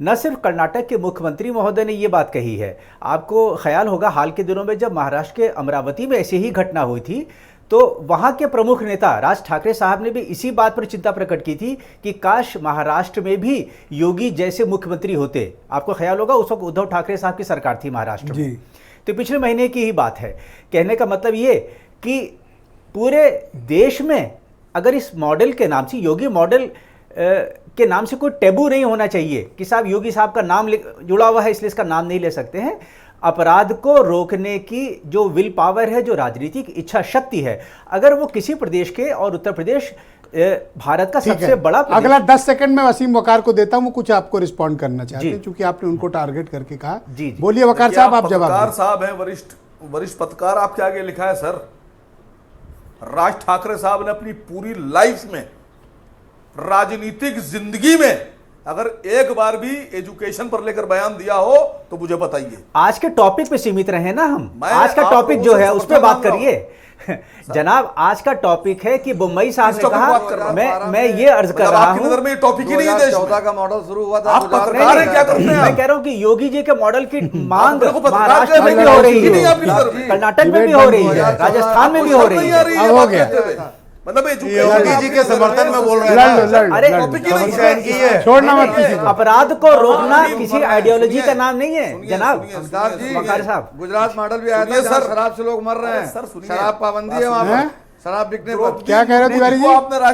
न सिर्फ कर्नाटक के मुख्यमंत्री महोदय ने ये बात कही है, आपको ख्याल होगा हाल के दिनों में जब महाराष्ट्र के अमरावती में ऐसी ही घटना हुई थी, तो वहाँ के प्रमुख नेता राज ठाकरे साहब ने भी इसी बात पर चिंता प्रकट की थी कि काश महाराष्ट्र में भी योगी जैसे मुख्यमंत्री होते। आपको ख्याल होगा उस वक्त उद्धव ठाकरे साहब की सरकार थी महाराष्ट्र में। तो पिछले महीने की ही बात है। कहने का मतलब ये कि पूरे देश में अगर इस मॉडल के नाम से, योगी मॉडल के नाम से कोई टेबू नहीं होना चाहिए कि साहब योगी साहब का नाम जुड़ा हुआ है इसलिए इसका नाम नहीं ले सकते हैं। अपराध को रोकने की जो विल पावर है, जो राजनीतिक इच्छा शक्ति है, अगर वो किसी प्रदेश के, और उत्तर प्रदेश भारत का सबसे बड़ा अगला 10 सेकंड में वसीम वकार को देता हूं, कुछ आपको रिस्पॉन्ड करना चाहते हैं क्योंकि आपने उनको टारगेट करके कहा। जी बोलिए वकार साहब, आप जवाब पत्रकार साहब हैं, वरिष्ठ पत्रकार, आपके आगे लिखा है सर, राज ठाकरे साहब ने अपनी पूरी लाइफ में, राजनीतिक जिंदगी में अगर एक बार भी एजुकेशन पर लेकर बयान दिया हो तो मुझे बताइए। आज के टॉपिक पे सीमित रहे ना हम, आज का टॉपिक जो है उस पर बात करिए जनाब। आज का टॉपिक है कि बुम्बई साहब ने कहा, मैं ये अर्ज कर रहा हूँ, नजर में टॉपिक ही नहीं है देश में। 2014 का मॉडल शुरू हुआ था, आप पत्रकार हैं, क्या करते हैं? मैं कह रहा हूँ कि योगी जी के मॉडल की मांग महाराष्ट्र में भी हो रही है, कर्नाटक में भी हो रही है, राजस्थान में भी हो रही है। अब हो गया, मतलब योगी जी के समर्थन में बोल रहे हैं। अरे छोड़ना मत किसी को। अपराध को रोकना किसी आइडियोलॉजी का नाम नहीं है जनाब। वकार साहब, गुजरात मॉडल भी आया था, जहां शराब से लोग मर रहे हैं, शराब पाबंदी है वहां पर, शराब बिकने पर। क्या कह रहे हो तिवारी जी?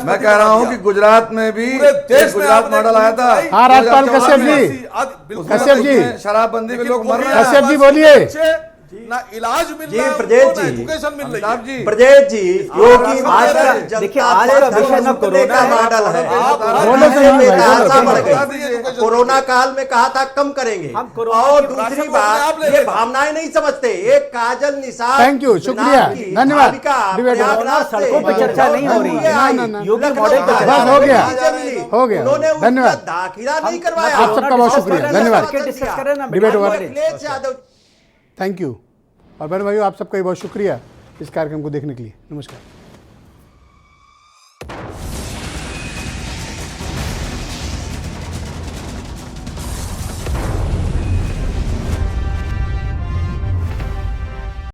मैं कह रहा हूं कि गुजरात में भी गुजरात मॉडल आया था। हाँ, राजपाल कश्यप जी, शराबबंदी में लोग मर रहे हैं। कश्यप जी बोलिए। ना इलाज मिल जी, रहा है, ब्रजेश जी, एजुकेशन मिल रही है। ब्रजेश जी, योगी आज का देखिए, आज का विषय ना कोरोना मॉडल है। बोलो सही भाई, आशा बढ़ बोलो। गई। कोरोना काल में कहा था कम करेंगे, हम कोरोना और की दूसरी बात, ये भावनाएं नहीं समझते। एक काजल निसार, थैंक यू, शुक्रिया, धन्यवाद। डिबेट सड़कों पे चर्चा नहीं हो रही है, योगी मॉडल पे बस हो गया, हो गया, उन्होंने धन्यवाद। दाखिला नहीं करवाया। आप सबका बहुत शुक्रिया, धन्यवाद। डिस्कस करें ना, debate over. Akhilesh Yadav. Thank you. और बहन भाइयों, आप सबका बहुत शुक्रिया इस कार्यक्रम को देखने के लिए। नमस्कार।